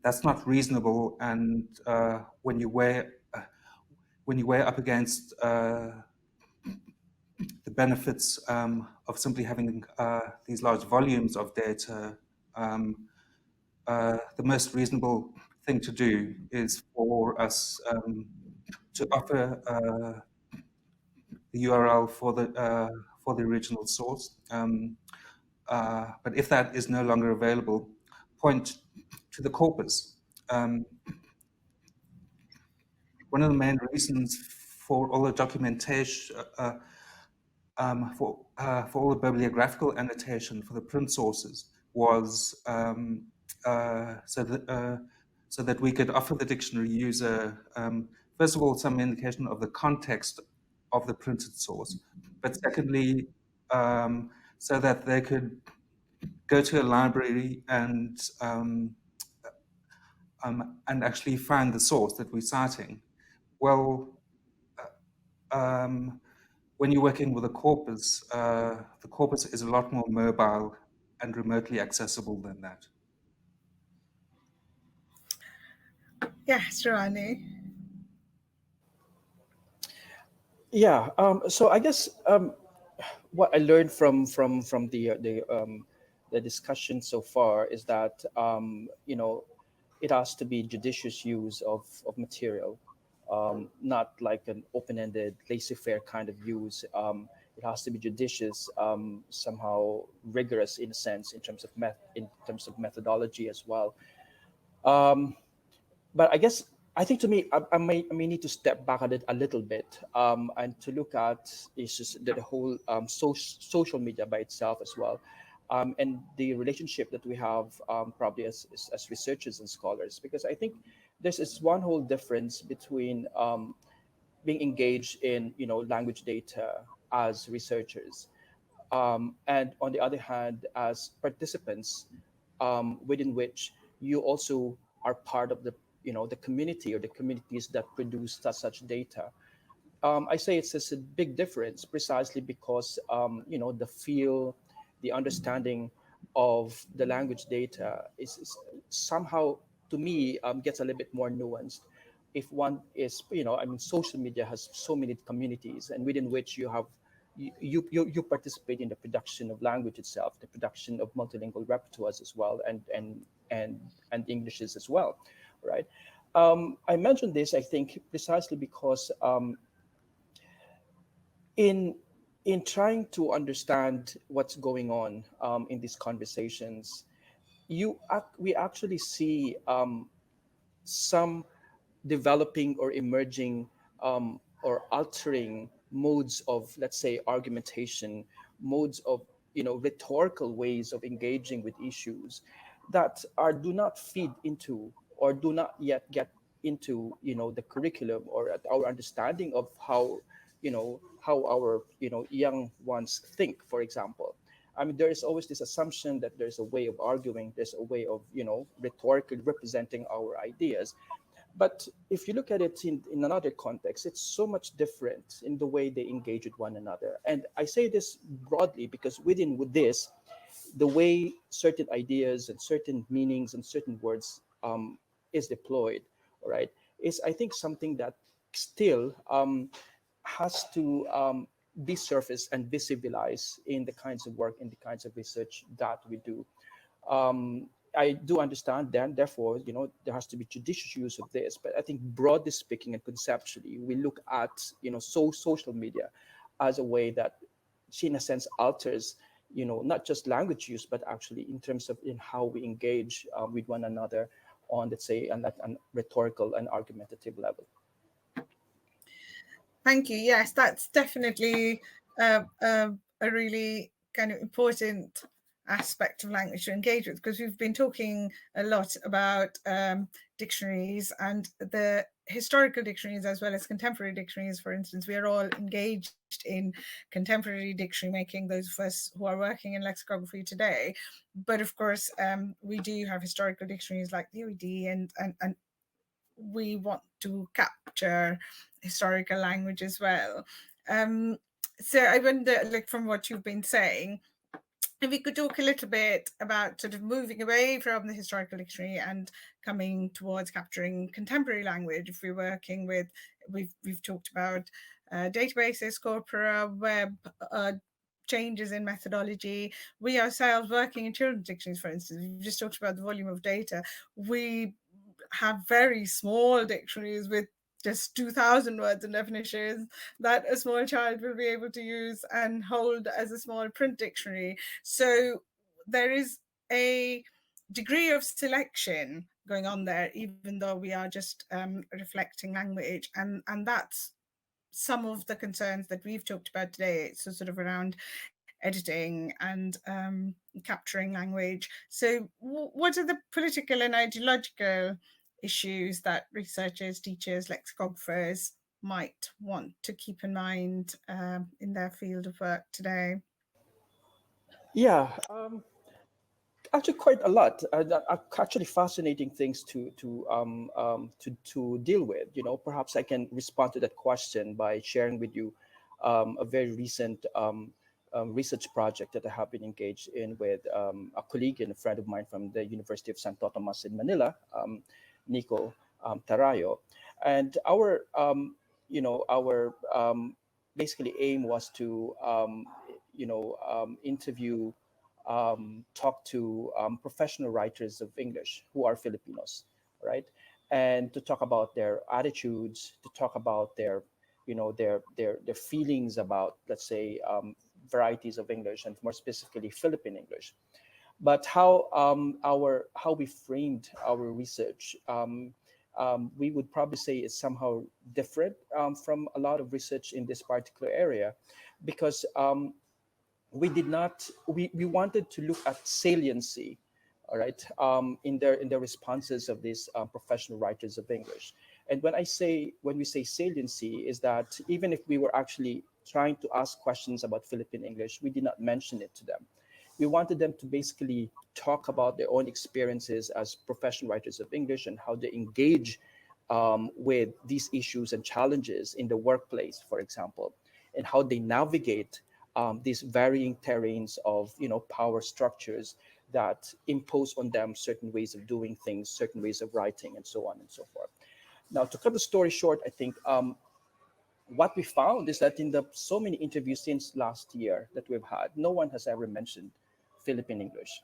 S5: That's not reasonable, and when you weigh up against the benefits of simply having these large volumes of data, the most reasonable thing to do is for us to offer the URL for the original source. But if that is no longer available, point to the corpus. One of the main reasons for all the documentation, for all the bibliographical annotation for the print sources was so that we could offer the dictionary user, first of all, some indication of the context of the printed source, but secondly, so that they could go to a library and actually find the source that we're citing. Well, when you're working with a corpus, the corpus is a lot more mobile and remotely accessible than that.
S2: Yes, Rani.
S3: Yeah. So I guess what I learned from the discussion so far is that it has to be judicious use of material, not like an open-ended, laissez-faire kind of use. It has to be judicious, somehow rigorous in a sense, in terms of methodology as well. But I think to me, I may need to step back a little bit and to look at issues the whole social media by itself as well, and the relationship that we have probably as researchers and scholars, because I think there's this one whole difference between being engaged in language data as researchers, and on the other hand as participants, within which you also are part of the community or the communities that produce such data. I say it's a big difference precisely because the feel, the understanding of the language data is somehow, to me, gets a little bit more nuanced. If one is, social media has so many communities, and within which you have you participate in the production of language itself, the production of multilingual repertoires as well, and Englishes as well, right? I mentioned this, I think, precisely because in trying to understand what's going on in these conversations, we actually see some developing or emerging or altering modes of, let's say, argumentation, modes of rhetorical ways of engaging with issues that do not feed into or do not yet get into the curriculum or our understanding of how our young ones think, for example. I mean, there is always this assumption that there's a way of arguing, there's a way of rhetorically representing our ideas. But if you look at it in another context, it's so much different in the way they engage with one another. And I say this broadly because within this, the way certain ideas and certain meanings and certain words is deployed, right, is, I think, something that still has to be surfaced and be civilized in the kinds of work, in the kinds of research that we do. I do understand then, therefore, there has to be judicious use of this. But I think broadly speaking and conceptually, we look at, social media as a way that, in a sense, alters, not just language use, but actually in terms of in how we engage with one another on, let's say, on that rhetorical and argumentative level.
S2: Thank you. Yes, that's definitely a really kind of important aspect of language to engage with, because we've been talking a lot about dictionaries and the historical dictionaries as well as contemporary dictionaries. For instance, we are all engaged in contemporary dictionary making, those of us who are working in lexicography today. But of course, we do have historical dictionaries like the OED, and we want to capture historical language as well. So I wonder, like, from what you've been saying, if we could talk a little bit about sort of moving away from the historical dictionary and coming towards capturing contemporary language. If we're working with, we've talked about databases, corpora, web, changes in methodology. We ourselves working in children's dictionaries, for instance, we've just talked about the volume of data. We have very small dictionaries with just 2,000 words and definitions that a small child will be able to use and hold as a small print dictionary. So there is a degree of selection going on there, even though we are just reflecting language. And that's some of the concerns that we've talked about today. So sort of around editing and capturing language. So what are the political and ideological issues that researchers, teachers, lexicographers might want to keep in mind in their field of work today?
S3: Yeah, actually quite a lot. Actually fascinating things to deal with. Perhaps I can respond to that question by sharing with you a very recent research project that I have been engaged in with a colleague and a friend of mine from the University of Santo Tomas in Manila, Nico Tarayo. And our basically aim was to interview, talk to professional writers of English who are Filipinos, right? And to talk about their attitudes, to talk about their feelings about, let's say, varieties of English, and more specifically Philippine English. But how we framed our research, we would probably say is somehow different from a lot of research in this particular area, because we wanted to look at saliency, all right, in their responses of these professional writers of English. And when we say saliency, is that even if we were actually trying to ask questions about Philippine English, we did not mention it to them. We wanted them to basically talk about their own experiences as professional writers of English and how they engage with these issues and challenges in the workplace, for example, and how they navigate these varying terrains of power structures that impose on them certain ways of doing things, certain ways of writing, and so on and so forth. Now, to cut the story short, I think what we found is that in the so many interviews since last year that we've had, no one has ever mentioned Philippine English.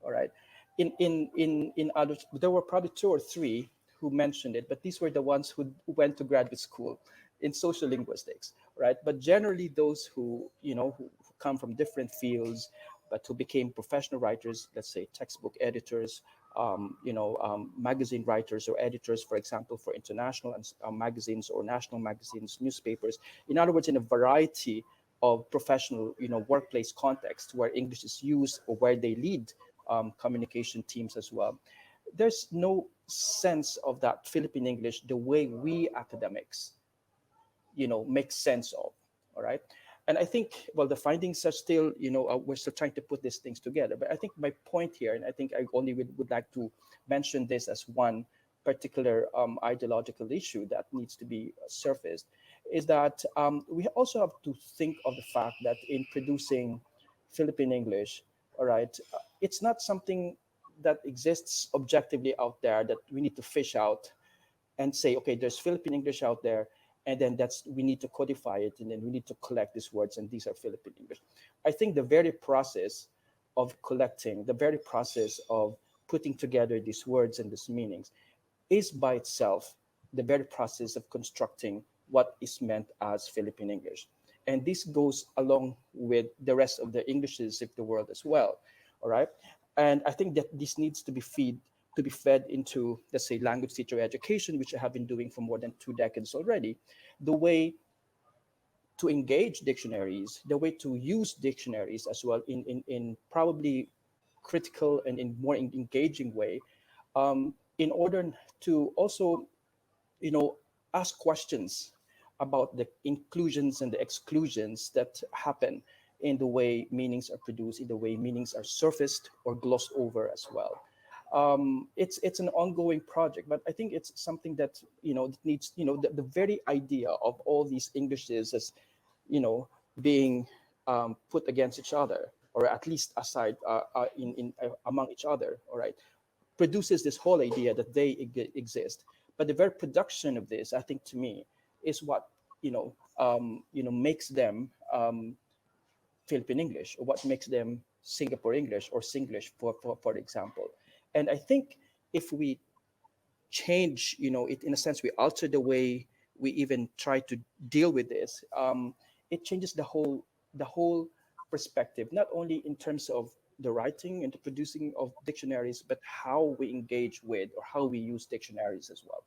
S3: All right. In others, there were probably 2 or 3 who mentioned it, but these were the ones who went to graduate school in social linguistics, right? But generally, those who who come from different fields, but who became professional writers, let's say textbook editors, magazine writers or editors, for example, for international magazines or national magazines, newspapers. In other words, in a variety of professional, workplace contexts where English is used or where they lead communication teams as well. There's no sense of that Philippine English the way we academics, make sense of. All right. And I think, well, the findings are still, we're still trying to put these things together. But I think my point here, and I think I only would like to mention this as one particular ideological issue that needs to be surfaced, is that we also have to think of the fact that in producing Philippine English, all right, it's not something that exists objectively out there that we need to fish out and say, okay, there's Philippine English out there, and then we need to codify it, and then we need to collect these words, and these are Philippine English. I think the very process of collecting, the very process of putting together these words and these meanings is by itself the very process of constructing what is meant as Philippine English. And this goes along with the rest of the Englishes of the world as well. All right. And I think that this needs to be fed into, let's say, language teacher education, which I have been doing for more than 2 decades already. The way to engage dictionaries, the way to use dictionaries as well in probably critical and in more engaging way, in order to also, ask questions about the inclusions and the exclusions that happen in the way meanings are produced, in the way meanings are surfaced or glossed over as well. It's an ongoing project, but I think it's something that needs, the very idea of all these Englishes as being put against each other, or at least aside among each other, all right, produces this whole idea that they exist. But the very production of this, I think, to me, is what makes them Philippine English, or what makes them Singapore English or Singlish, for example. And I think if we change, it in a sense, we alter the way we even try to deal with this, it changes the whole perspective, not only in terms of the writing and the producing of dictionaries, but how we engage with or how we use dictionaries as well.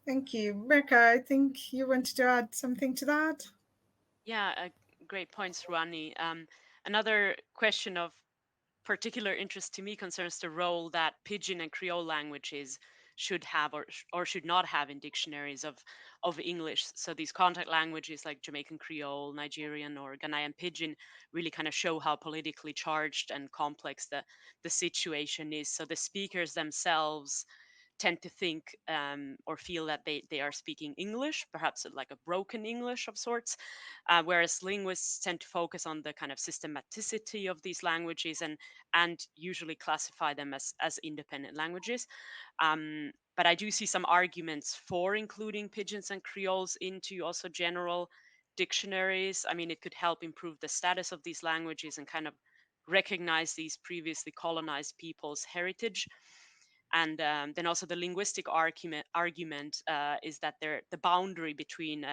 S2: Thank you. Mirka, I think you wanted to add something to that.
S4: Yeah, great points, Rani. Another question of particular interest to me concerns the role that Pidgin and Creole languages should have or should not have in dictionaries of English. So these contact languages like Jamaican Creole, Nigerian, or Ghanaian Pidgin really kind of show how politically charged and complex the situation is. So the speakers themselves tend to think or feel that they are speaking English, perhaps like a broken English of sorts, whereas linguists tend to focus on the kind of systematicity of these languages and usually classify them as independent languages. But I do see some arguments for including Pidgins and Creoles into also general dictionaries. I mean, it could help improve the status of these languages and kind of recognize these previously colonized peoples' heritage. And then also the linguistic argument is that the boundary between,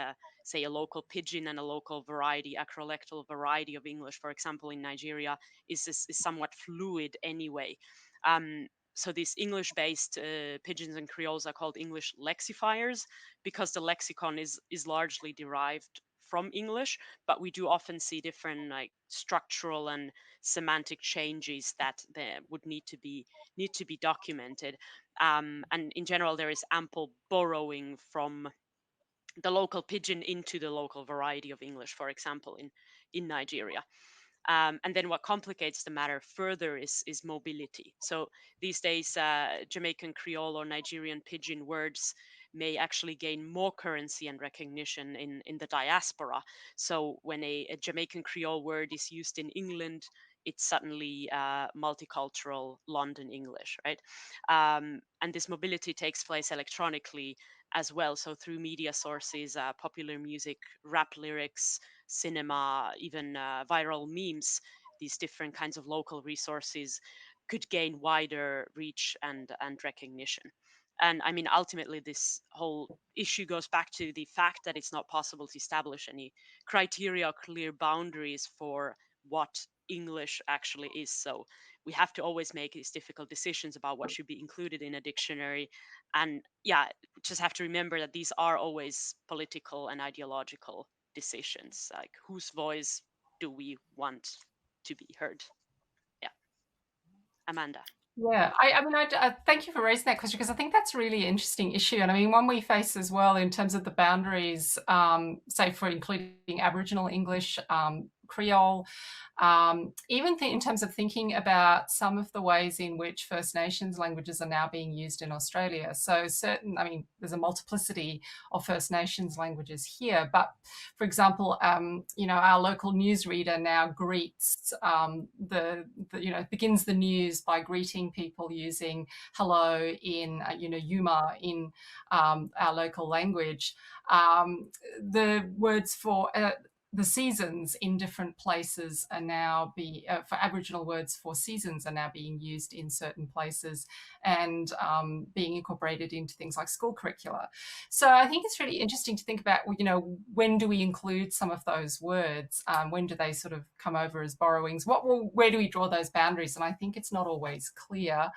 S4: say, a local pidgin and a local variety, acrolectal variety of English, for example, in Nigeria, is somewhat fluid anyway. So these English-based pidgins and Creoles are called English lexifiers because the lexicon is largely derived from English, but we do often see different like structural and semantic changes that would need to be documented. And in general, there is ample borrowing from the local pidgin into the local variety of English, for example, in Nigeria. And then what complicates the matter further is mobility. So these days, Jamaican Creole or Nigerian pidgin words may actually gain more currency and recognition in the diaspora. So when a Jamaican Creole word is used in England, it's suddenly multicultural London English, right? And this mobility takes place electronically as well. So through media sources, popular music, rap lyrics, cinema, even viral memes, these different kinds of local resources could gain wider reach and recognition. And I mean, ultimately, this whole issue goes back to the fact that it's not possible to establish any criteria or clear boundaries for what English actually is. So we have to always make these difficult decisions about what should be included in a dictionary. And yeah, just have to remember that these are always political and ideological decisions. Like, whose voice do we want to be heard? Yeah. Amanda.
S6: Yeah, I mean, I thank you for raising that question because I think that's a really interesting issue. And I mean, one we face as well in terms of the boundaries, say for including Aboriginal English, Creole, even in terms of thinking about some of the ways in which First Nations languages are now being used in Australia. So I mean, there's a multiplicity of First Nations languages here, but for example, our local newsreader now greets begins the news by greeting people using hello in, Yuma in our local language. The words for the seasons in different places are now for Aboriginal words for seasons are now being used in certain places and being incorporated into things like school curricula. So I think it's really interesting to think about, you know, when do we include some of those words? When do they sort of come over as borrowings? Where do we draw those boundaries? And I think it's not always clear.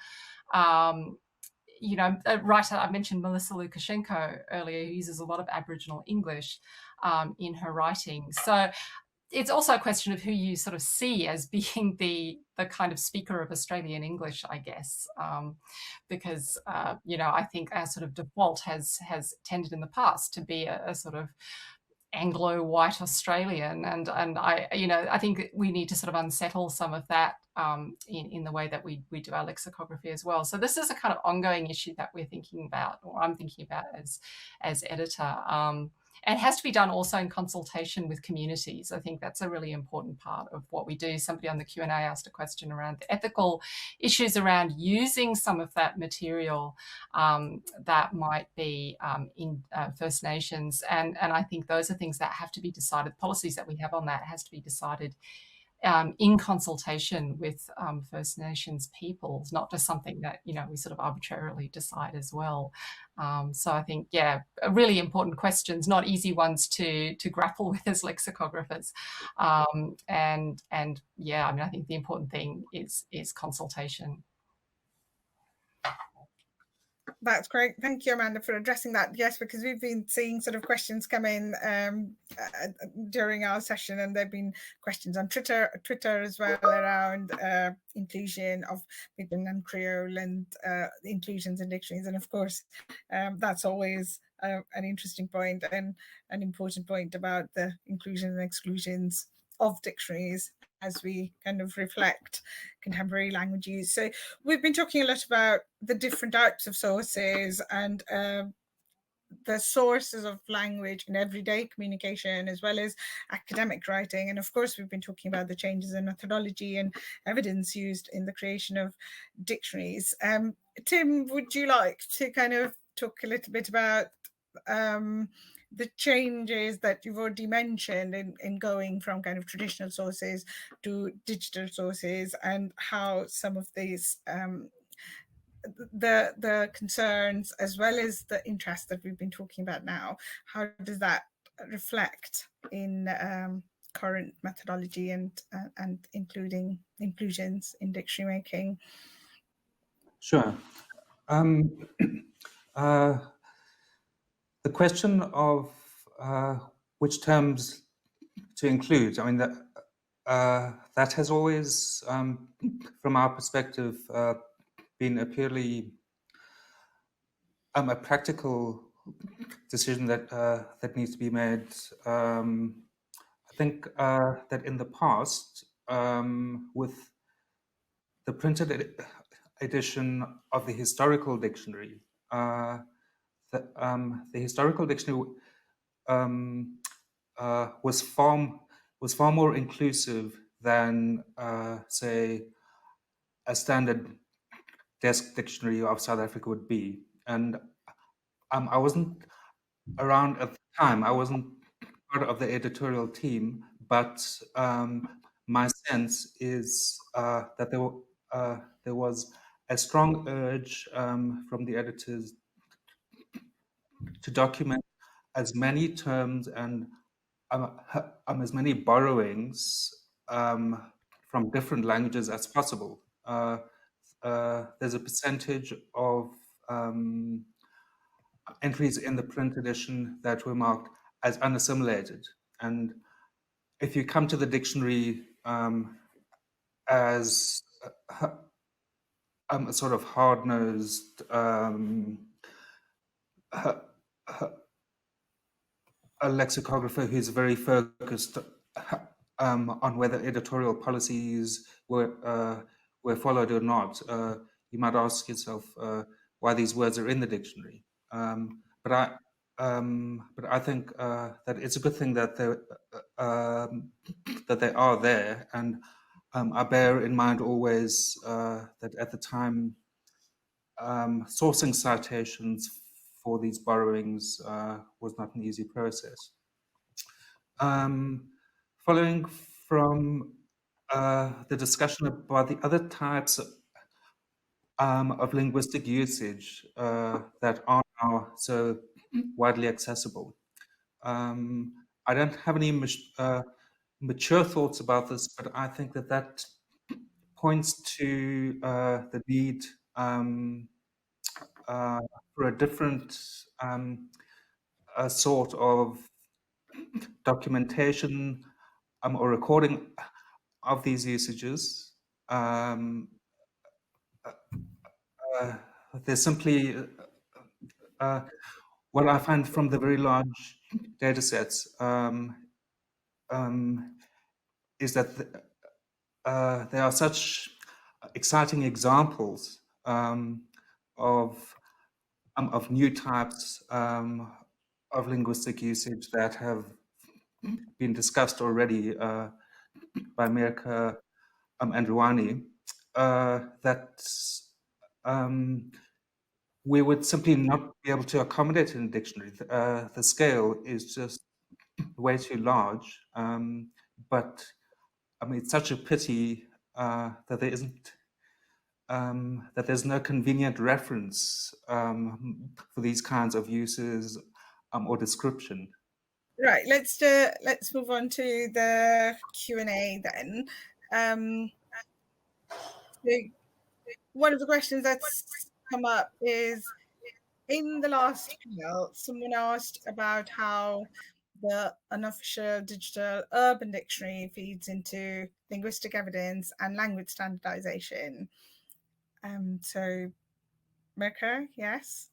S6: You know, a writer, I mentioned Melissa Lukashenko earlier, who uses a lot of Aboriginal English in her writing. So it's also a question of who you sort of see as being the kind of speaker of Australian English, I guess, because, you know, I think our sort of default has tended in the past to be a sort of Anglo-white Australian, and I, you know, I think we need to sort of unsettle some of that in the way that we do our lexicography as well. So this is a kind of ongoing issue that we're thinking about, or I'm thinking about as editor. And it has to be done also in consultation with communities. I think that's a really important part of what we do. Somebody on the Q&A asked a question around the ethical issues around using some of that material that might be in First Nations. And I think those are things that have to be decided. Policies that we have on that has to be decided in consultation with First Nations peoples, not just something that, you know, we sort of arbitrarily decide as well. So I think, yeah, really important questions, not easy ones to grapple with as lexicographers. And yeah, I mean, I think the important thing is consultation.
S2: That's great. Thank you, Amanda, for addressing that. Yes, because we've been seeing sort of questions come in during our session, and there've been questions on Twitter as well around inclusion of Pidgin and Creole and inclusions in dictionaries. And of course, that's always an interesting point and an important point about the inclusion and exclusions of dictionaries as we kind of reflect contemporary language use. So we've been talking a lot about the different types of sources and the sources of language in everyday communication as well as academic writing. And of course, we've been talking about the changes in methodology and evidence used in the creation of dictionaries. Tim, would you like to kind of talk a little bit about the changes that you've already mentioned in going from kind of traditional sources to digital sources, and how some of these the concerns as well as the interest that we've been talking about now, how does that reflect in current methodology and including inclusions in dictionary making?
S5: Sure. The question of which terms to include, I mean, that has always, from our perspective, been a purely a practical decision that that needs to be made. I think that in the past, with the printed edition of the historical dictionary, the historical dictionary was far more inclusive than, say, a standard desk dictionary of South Africa would be. And I wasn't around at the time. I wasn't part of the editorial team, but my sense is that there was a strong urge from the editors to document as many terms and as many borrowings from different languages as possible. There's a percentage of entries in the print edition that were marked as unassimilated. And if you come to the dictionary as a sort of hard-nosed a lexicographer who's very focused on whether editorial policies were followed or not, you might ask yourself why these words are in the dictionary. But I think that it's a good thing that they are there, and I bear in mind always that at the time, sourcing citations for these borrowings was not an easy process. following from the discussion about the other types of linguistic usage that are now so widely accessible. I don't have any mature thoughts about this, but I think that points to the need for a different sort of documentation or recording of these usages. There's simply what I find from the very large data sets is that there are such exciting examples of new types of linguistic usage that have been discussed already by Mirka and Rania, that we would simply not be able to accommodate in a dictionary. The scale is just way too large. But I mean, it's such a pity that there isn't that there's no convenient reference for these kinds of uses or description.
S2: Right, let's move on to the Q&A then. So one of the questions that's come up is, in the last panel, someone asked about how the unofficial digital urban dictionary feeds into linguistic evidence and language standardization. So, Mirka, yes?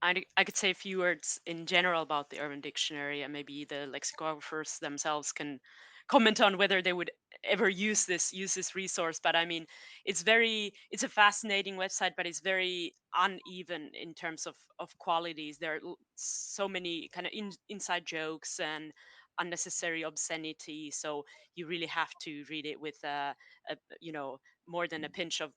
S4: I could say a few words in general about the Urban Dictionary, and maybe the lexicographers themselves can comment on whether they would ever use this resource. But I mean, it's a fascinating website, but it's very uneven in terms of qualities. There are so many kind of inside jokes and unnecessary obscenity, so you really have to read it with more than a pinch of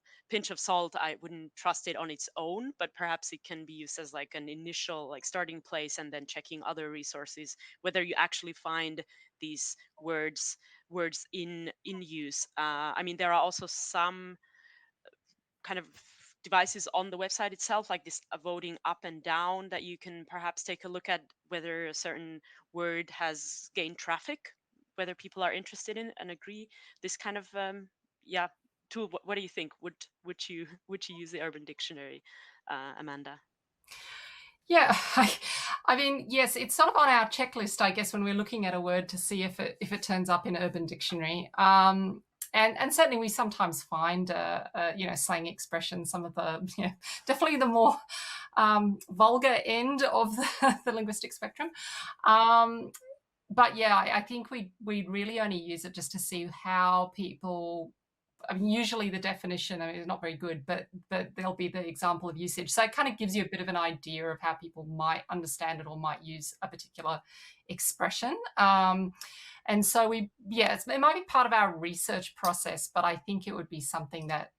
S4: salt. I wouldn't trust it on its own, but perhaps it can be used as like an initial starting place, and then checking other resources whether you actually find these words in use. I mean, there are also some kind of devices on the website itself, like this voting up and down, that you can perhaps take a look at whether a certain word has gained traffic, whether people are interested in and agree. This kind of tool. What do you think? Would you use the Urban Dictionary, Amanda?
S6: Yeah, I mean, yes, it's sort of on our checklist, I guess, when we're looking at a word to see if it turns up in Urban Dictionary. And certainly we sometimes find, slang expressions, some of the, definitely the more vulgar end of the linguistic spectrum. But yeah, I think we really only use it just to see how people. I mean, usually the definition is not very good, but there'll be the example of usage. So it kind of gives you a bit of an idea of how people might understand it or might use a particular expression. And so it might be part of our research process, but I think it would be something that,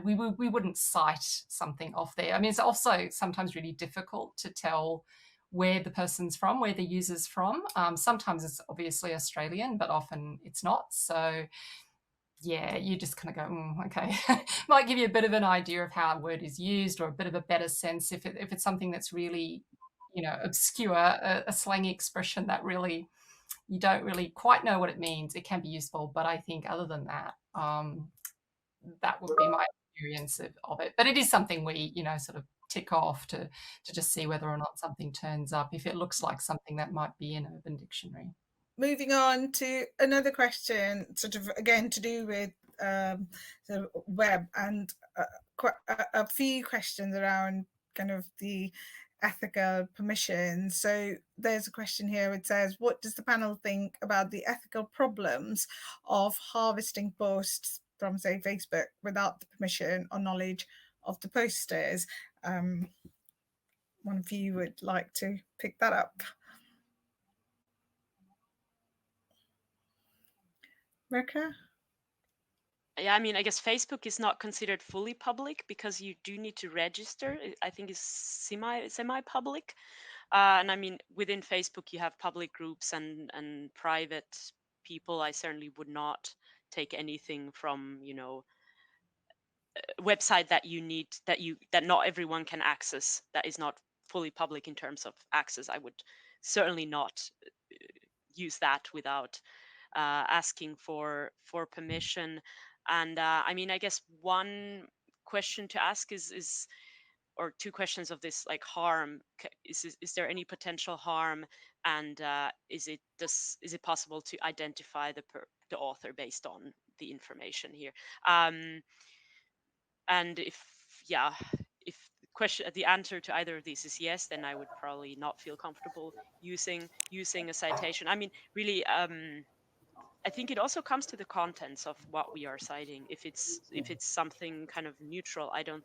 S6: we wouldn't cite something off there. I mean, it's also sometimes really difficult to tell where the person's from, where the user's from. Sometimes it's obviously Australian, but often it's not. So yeah, you just kind of go, okay. Might give you a bit of an idea of how a word is used, or a bit of a better sense if it's something that's really, obscure, a slangy expression that really you don't really quite know what it means. It can be useful, but I think other than that, that would be my experience of it. But it is something we, sort of tick off to just see whether or not something turns up if it looks like something that might be in Urban Dictionary.
S2: Moving on to another question, sort of again to do with the web, and a few questions around kind of the ethical permissions. So there's a question here. It says, what does the panel think about the ethical problems of harvesting posts from, say, Facebook without the permission or knowledge of the posters? One of you would like to pick that up? Mirka?
S4: Yeah, I mean, I guess Facebook is not considered fully public because you do need to register. I think it's semi-public. And I mean, within Facebook, you have public groups and private people. I certainly would not take anything from, you know, a website that you need, that not everyone can access, that is not fully public in terms of access. I would certainly not use that without asking for permission. And I mean, I guess one question to ask is, or two questions of this, like harm. Is there any potential harm, and is it possible to identify the author based on the information here? And if, yeah, if the answer to either of these is yes, then I would probably not feel comfortable using a citation. I mean, really, I think it also comes to the contents of what we are citing. If it's something kind of neutral, I don't,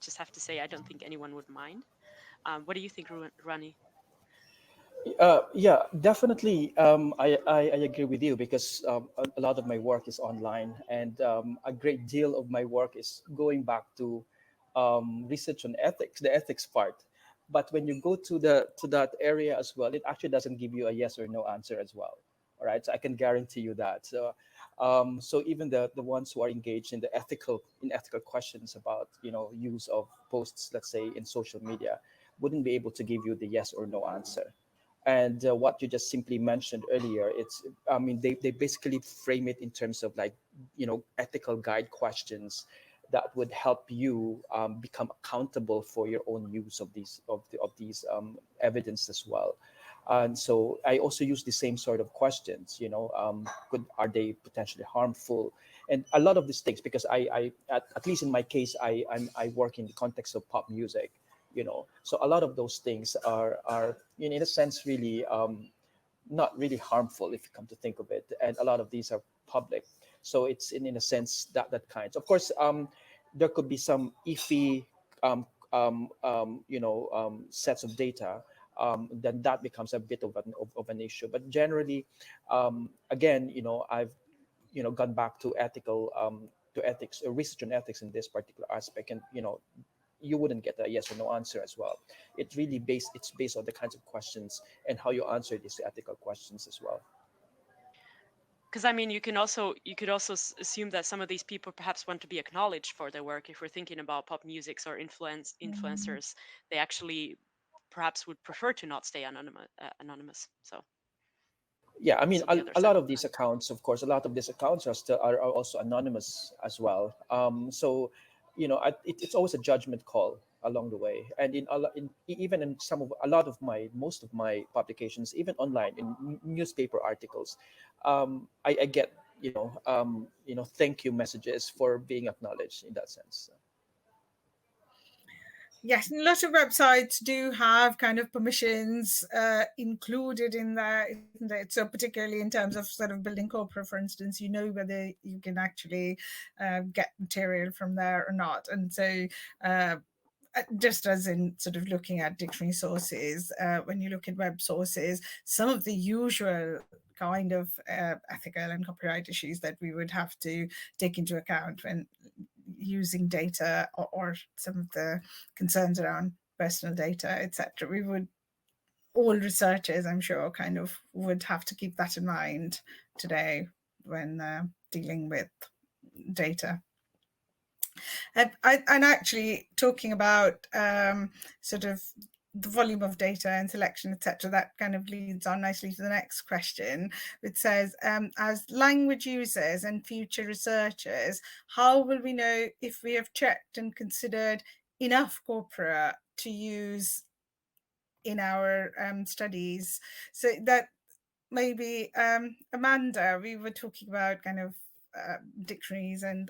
S4: just have to say, I don't think anyone would mind. What do you think, Rani?
S3: Yeah, definitely. I agree with you because a lot of my work is online, and a great deal of my work is going back to research on ethics, the ethics part. But when you go to that area as well, it actually doesn't give you a yes or no answer as well. All right, so I can guarantee you that. So even the ones who are engaged in the ethical questions about use of posts, let's say in social media, wouldn't be able to give you the yes or no answer. And what you just simply mentioned earlier, it's, I mean, they basically frame it in terms of like ethical guide questions that would help you become accountable for your own use of these evidence as well. And so I also use the same sort of questions, are they potentially harmful, and a lot of these things, because I at least in my case, I work in the context of pop music, so a lot of those things are in a sense really not really harmful if you come to think of it, and a lot of these are public, so it's in a sense that kind. Of course, there could be some iffy sets of data, then that becomes a bit of an issue. But generally, again, I've gone back to ethics, research on ethics in this particular aspect, and you wouldn't get a yes or no answer as well. It's based on the kinds of questions and how you answer these ethical questions as well.
S4: Because I mean, you could also assume that some of these people perhaps want to be acknowledged for their work. If we're thinking about pop musics or influencers, they actually perhaps would prefer to not stay anonymous. So
S3: yeah, I mean,
S4: also the other
S3: a
S4: side
S3: lot
S4: of
S3: of
S4: the
S3: these
S4: coin.
S3: accounts, of course, a lot of these accounts are also anonymous as well. So it's always a judgment call along the way. And even in most of my publications, even online in newspaper articles, I get thank you messages for being acknowledged in that sense.
S2: Yes, a lot of websites do have kind of permissions included in there, isn't it? So particularly in terms of sort of building corpora, for instance, whether you can actually get material from there or not. And so just as in sort of looking at dictionary sources, when you look at web sources, some of the usual kind of ethical and copyright issues that we would have to take into account when using data, or some of the concerns around personal data, etc. All researchers, I'm sure, kind of would have to keep that in mind today when dealing with data. And actually talking about sort of the volume of data and selection, etc., that kind of leads on nicely to the next question, which says, as language users and future researchers, how will we know if we have checked and considered enough corpora to use in our studies? So that maybe, Amanda, we were talking about kind of dictionaries and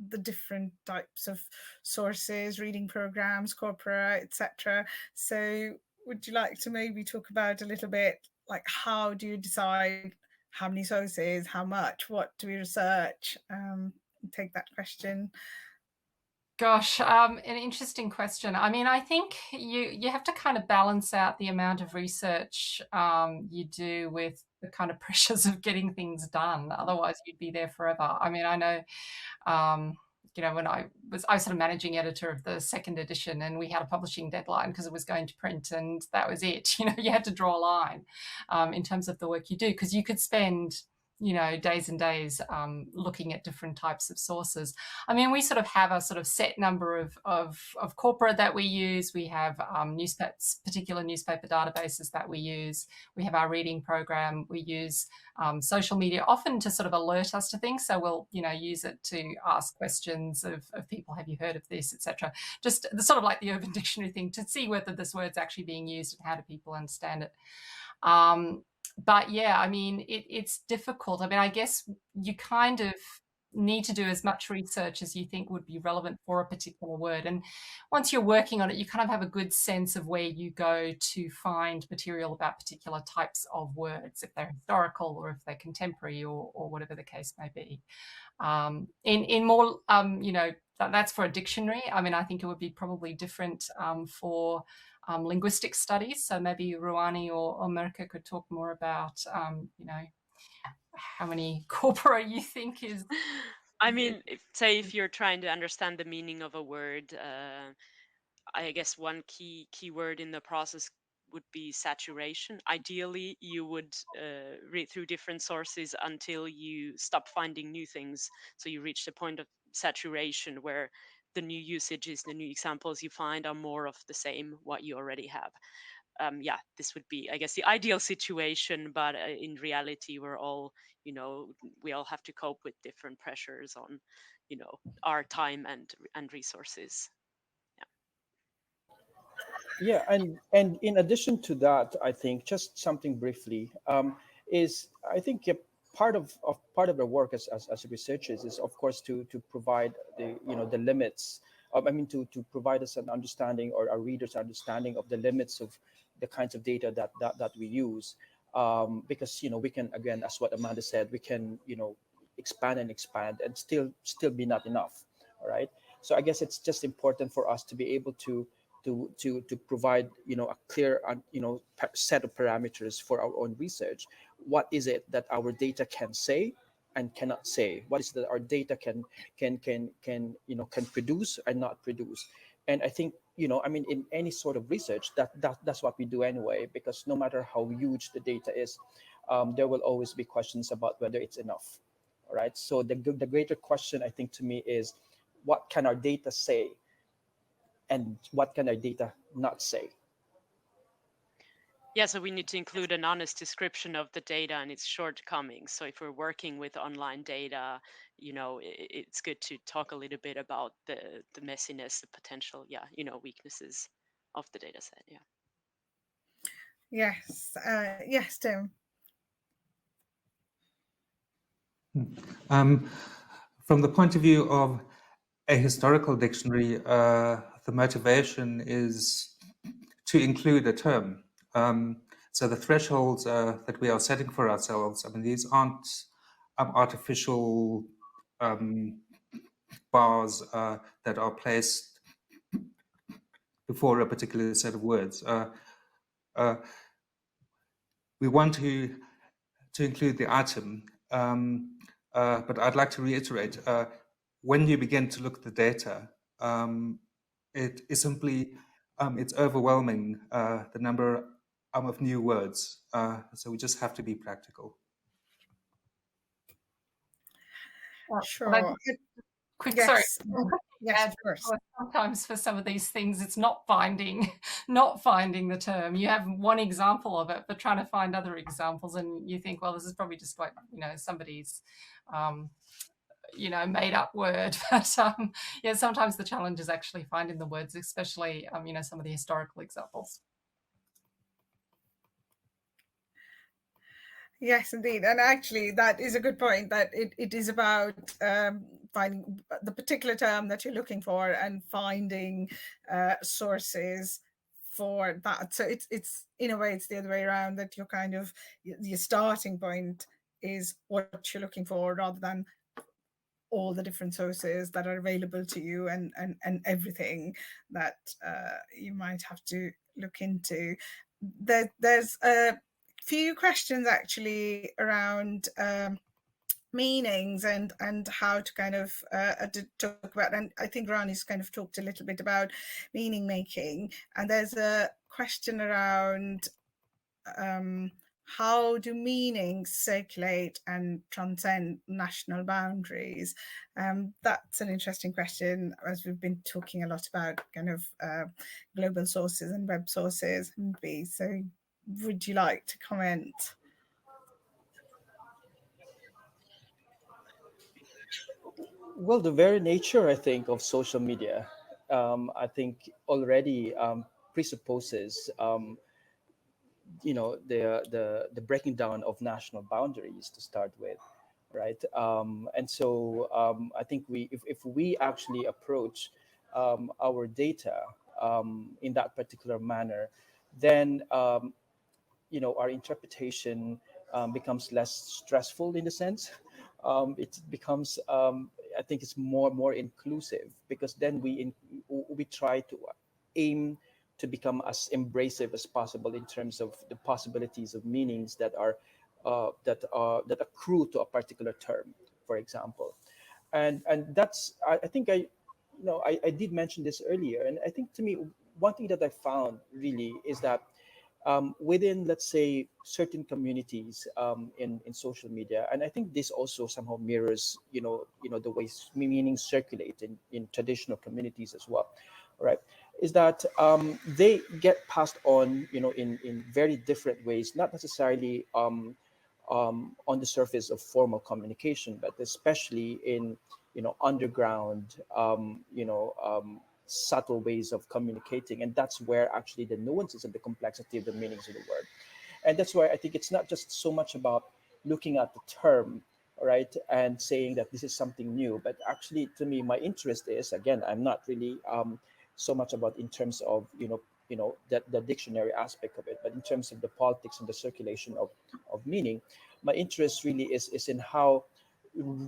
S2: the different types of sources, reading programs, corpora, etc. So would you like to maybe talk about a little bit, like, how do you decide how many sources, how much, what do we research? Take that question.
S6: Gosh, an interesting question. I mean, I think you have to kind of balance out the amount of research you do with the kind of pressures of getting things done. Otherwise, you'd be there forever. I mean, I know you know, when I was sort of managing editor of the second edition, and we had a publishing deadline because it was going to print, and that was it. You know, you had to draw a line in terms of the work you do, because you could spend, you know, days and days looking at different types of sources. I mean, we sort of have a sort of set number of corpora that we use. We have particular newspaper databases that we use. We have our reading program. We use social media often to sort of alert us to things. So we'll, you know, use it to ask questions of people, have you heard of this, etc. Just the sort of like the Urban Dictionary thing, to see whether this word's actually being used and how do people understand it. But yeah, I mean, it's difficult. I mean, I guess you kind of need to do as much research as you think would be relevant for a particular word. And once you're working on it, you kind of have a good sense of where you go to find material about particular types of words, if they're historical or if they're contemporary or whatever the case may be. In more, you know, that's for a dictionary. I mean, I think it would be probably different for linguistic studies. So maybe Ruani or Mirka could talk more about, you know, how many corpora you think is.
S4: I mean, if you're trying to understand the meaning of a word, I guess one key word in the process would be saturation. Ideally, you would read through different sources until you stop finding new things. So you reach the point of saturation where the new usages, the new examples you find are more of the same, what you already have. Yeah, this would be, I guess, the ideal situation, but in reality, we're all, you know, we all have to cope with different pressures on, you know, our time and resources.
S3: Yeah, and in addition to that, I think just something briefly is, I think part of the work as researchers is, of course, to provide the, you know, the limits. I mean, to provide us an understanding, or our readers understanding of the limits of the kinds of data that we use, because, you know, we can, again, as what Amanda said, we can, you know, expand and still be not enough. All right. So I guess it's just important for us to be able to provide, you know, a clear, you know, set of parameters for our own research. What is it that our data can say and cannot say? What is that our data can you know, can produce and not produce? And I think, you know, I mean, in any sort of research, that's what we do anyway, because no matter how huge the data is, there will always be questions about whether it's enough. All right. So the greater question, I think, to me is, what can our data say? And what can our data not say?
S4: Yeah, so we need to include an honest description of the data and its shortcomings. So if we're working with online data, you know, it's good to talk a little bit about the messiness, the potential, yeah, you know, weaknesses of the data set. Yeah.
S2: Yes, yes, Tim.
S5: From the point of view of a historical dictionary, the motivation is to include a term. So the thresholds that we are setting for ourselves, I mean, these aren't artificial bars that are placed before a particular set of words. We want to include the item, but I'd like to reiterate, when you begin to look at the data, it is simply, it's overwhelming, the number of new words. So we just have to be practical.
S2: Sure.
S6: Quick,
S2: yes.
S6: sorry.
S2: Yes, of course.
S6: Sometimes for some of these things, it's not finding the term. You have one example of it, but trying to find other examples, and you think, well, this is probably just like, you know, somebody's, you know, made up word. But yeah, sometimes the challenge is actually finding the words, especially, you know, some of the historical examples.
S2: Yes, indeed. And actually, that is a good point, that it is about finding the particular term that you're looking for and finding sources for that. So it's in a way, it's the other way around, that you're kind of, your starting point is what you're looking for, rather than all the different sources that are available to you and everything that you might have to look into. There's a few questions actually around meanings and how to kind of to talk about, and I think Rani's kind of talked a little bit about meaning making, and there's a question around how do meanings circulate and transcend national boundaries? That's an interesting question, as we've been talking a lot about kind of global sources and web sources. So would you like to comment?
S3: Well, the very nature, I think, of social media, I think already presupposes, the breaking down of national boundaries to start with, right? And so I think if we actually approach our data in that particular manner, then our interpretation becomes less stressful in the sense. It becomes, I think, it's more inclusive, because then we try to aim to become as embracive as possible in terms of the possibilities of meanings that that accrue to a particular term, for example. And that's, I think I did mention this earlier, and I think, to me, one thing that I found really is that within, let's say, certain communities in social media, and I think this also somehow mirrors, the ways meanings circulate in traditional communities as well, right? Is that they get passed on, in very different ways, not necessarily on the surface of formal communication, but especially in, underground, subtle ways of communicating. And that's where actually the nuances and the complexity of the meanings of the word. And that's why I think it's not just so much about looking at the term, right, and saying that this is something new, but actually, to me, my interest is, again, I'm not really so much about in terms of, that the dictionary aspect of it, but in terms of the politics and the circulation of meaning, my interest really is in how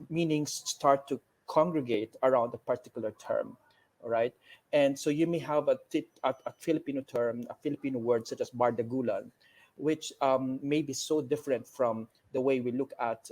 S3: meanings start to congregate around a particular term. All right. And so you may have a Filipino term, a Filipino word such as bardagulan, which may be so different from the way we look at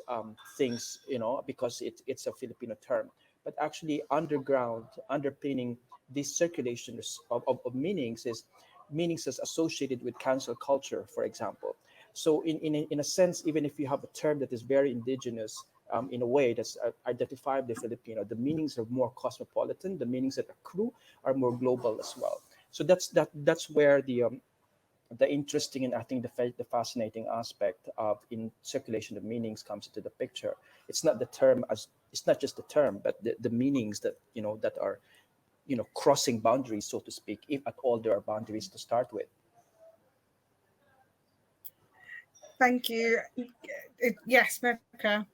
S3: things, because it's a Filipino term. But actually, underpinning this circulation of meanings is meanings as associated with cancel culture, for example. So in a sense, even if you have a term that is very indigenous, in a way that's identifiably Filipino, the meanings are more cosmopolitan. The meanings that accrue are more global as well. So that's where the interesting, and I think the fascinating aspect of in circulation of meanings comes into the picture. It's not just the term, but the meanings that that are crossing boundaries, so to speak, if at all there are boundaries to start with.
S2: Thank you. Yes, Mirka.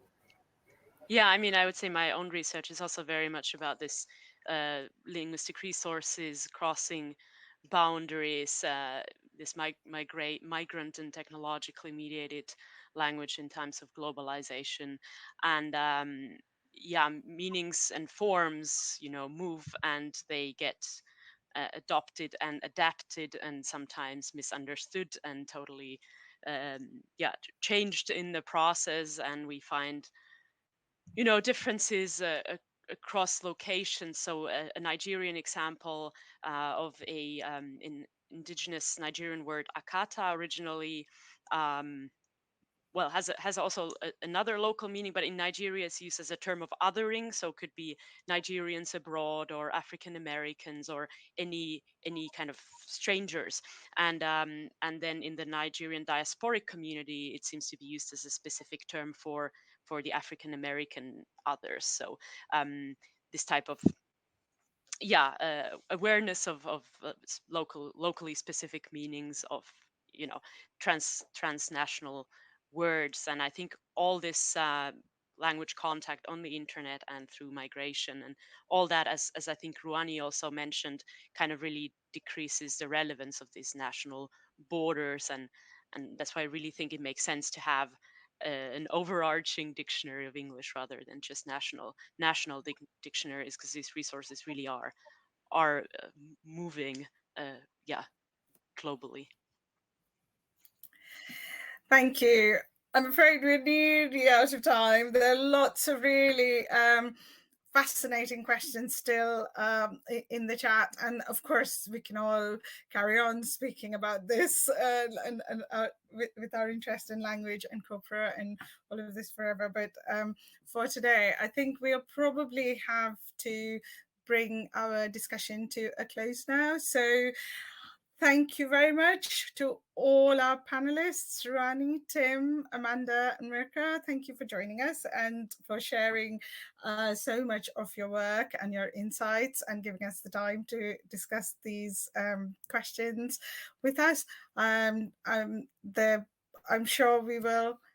S4: Yeah, I mean, I would say my own research is also very much about this linguistic resources crossing boundaries, this migrant and technologically mediated language in times of globalization. And yeah, meanings and forms, move, and they get adopted and adapted, and sometimes misunderstood and totally changed in the process. And we find differences across locations. So a Nigerian example of a indigenous Nigerian word akata, originally has also another local meaning, but in Nigeria it's used as a term of othering, so it could be Nigerians abroad or African Americans or any kind of strangers. And then in the Nigerian diasporic community, it seems to be used as a specific term for the African American others. So this type of awareness of locally specific meanings of transnational words. And I think all this language contact on the internet and through migration and all that, as I think Ruani also mentioned, kind of really decreases the relevance of these national borders. And that's why I really think it makes sense to have an overarching dictionary of English rather than just national dictionaries, because these resources really are moving globally.
S2: Thank you. I'm afraid we're nearly out of time. There are lots of really fascinating questions still in the chat, and of course we can all carry on speaking about this and with our interest in language and corpora and all of this forever. But for today, I think we'll probably have to bring our discussion to a close now. So thank you very much to all our panelists, Rani, Tim, Amanda, and Mirka. Thank you for joining us and for sharing so much of your work and your insights and giving us the time to discuss these questions with us. I'm sure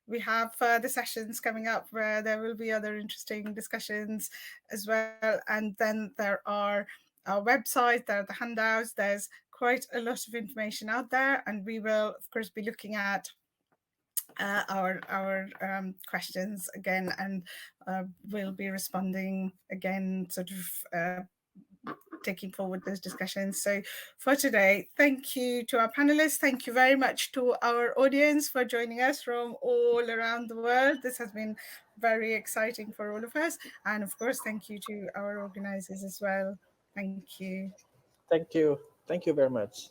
S2: we have further sessions coming up where there will be other interesting discussions as well. And then there are our website, there are the handouts, there's quite a lot of information out there, and we will of course be looking at our questions again, and we'll be responding again, sort of taking forward those discussions. So for today, thank you to our panelists. Thank you very much to our audience for joining us from all around the world. This has been very exciting for all of us. And of course, thank you to our organizers as well. Thank you.
S3: Thank you. Thank you very much.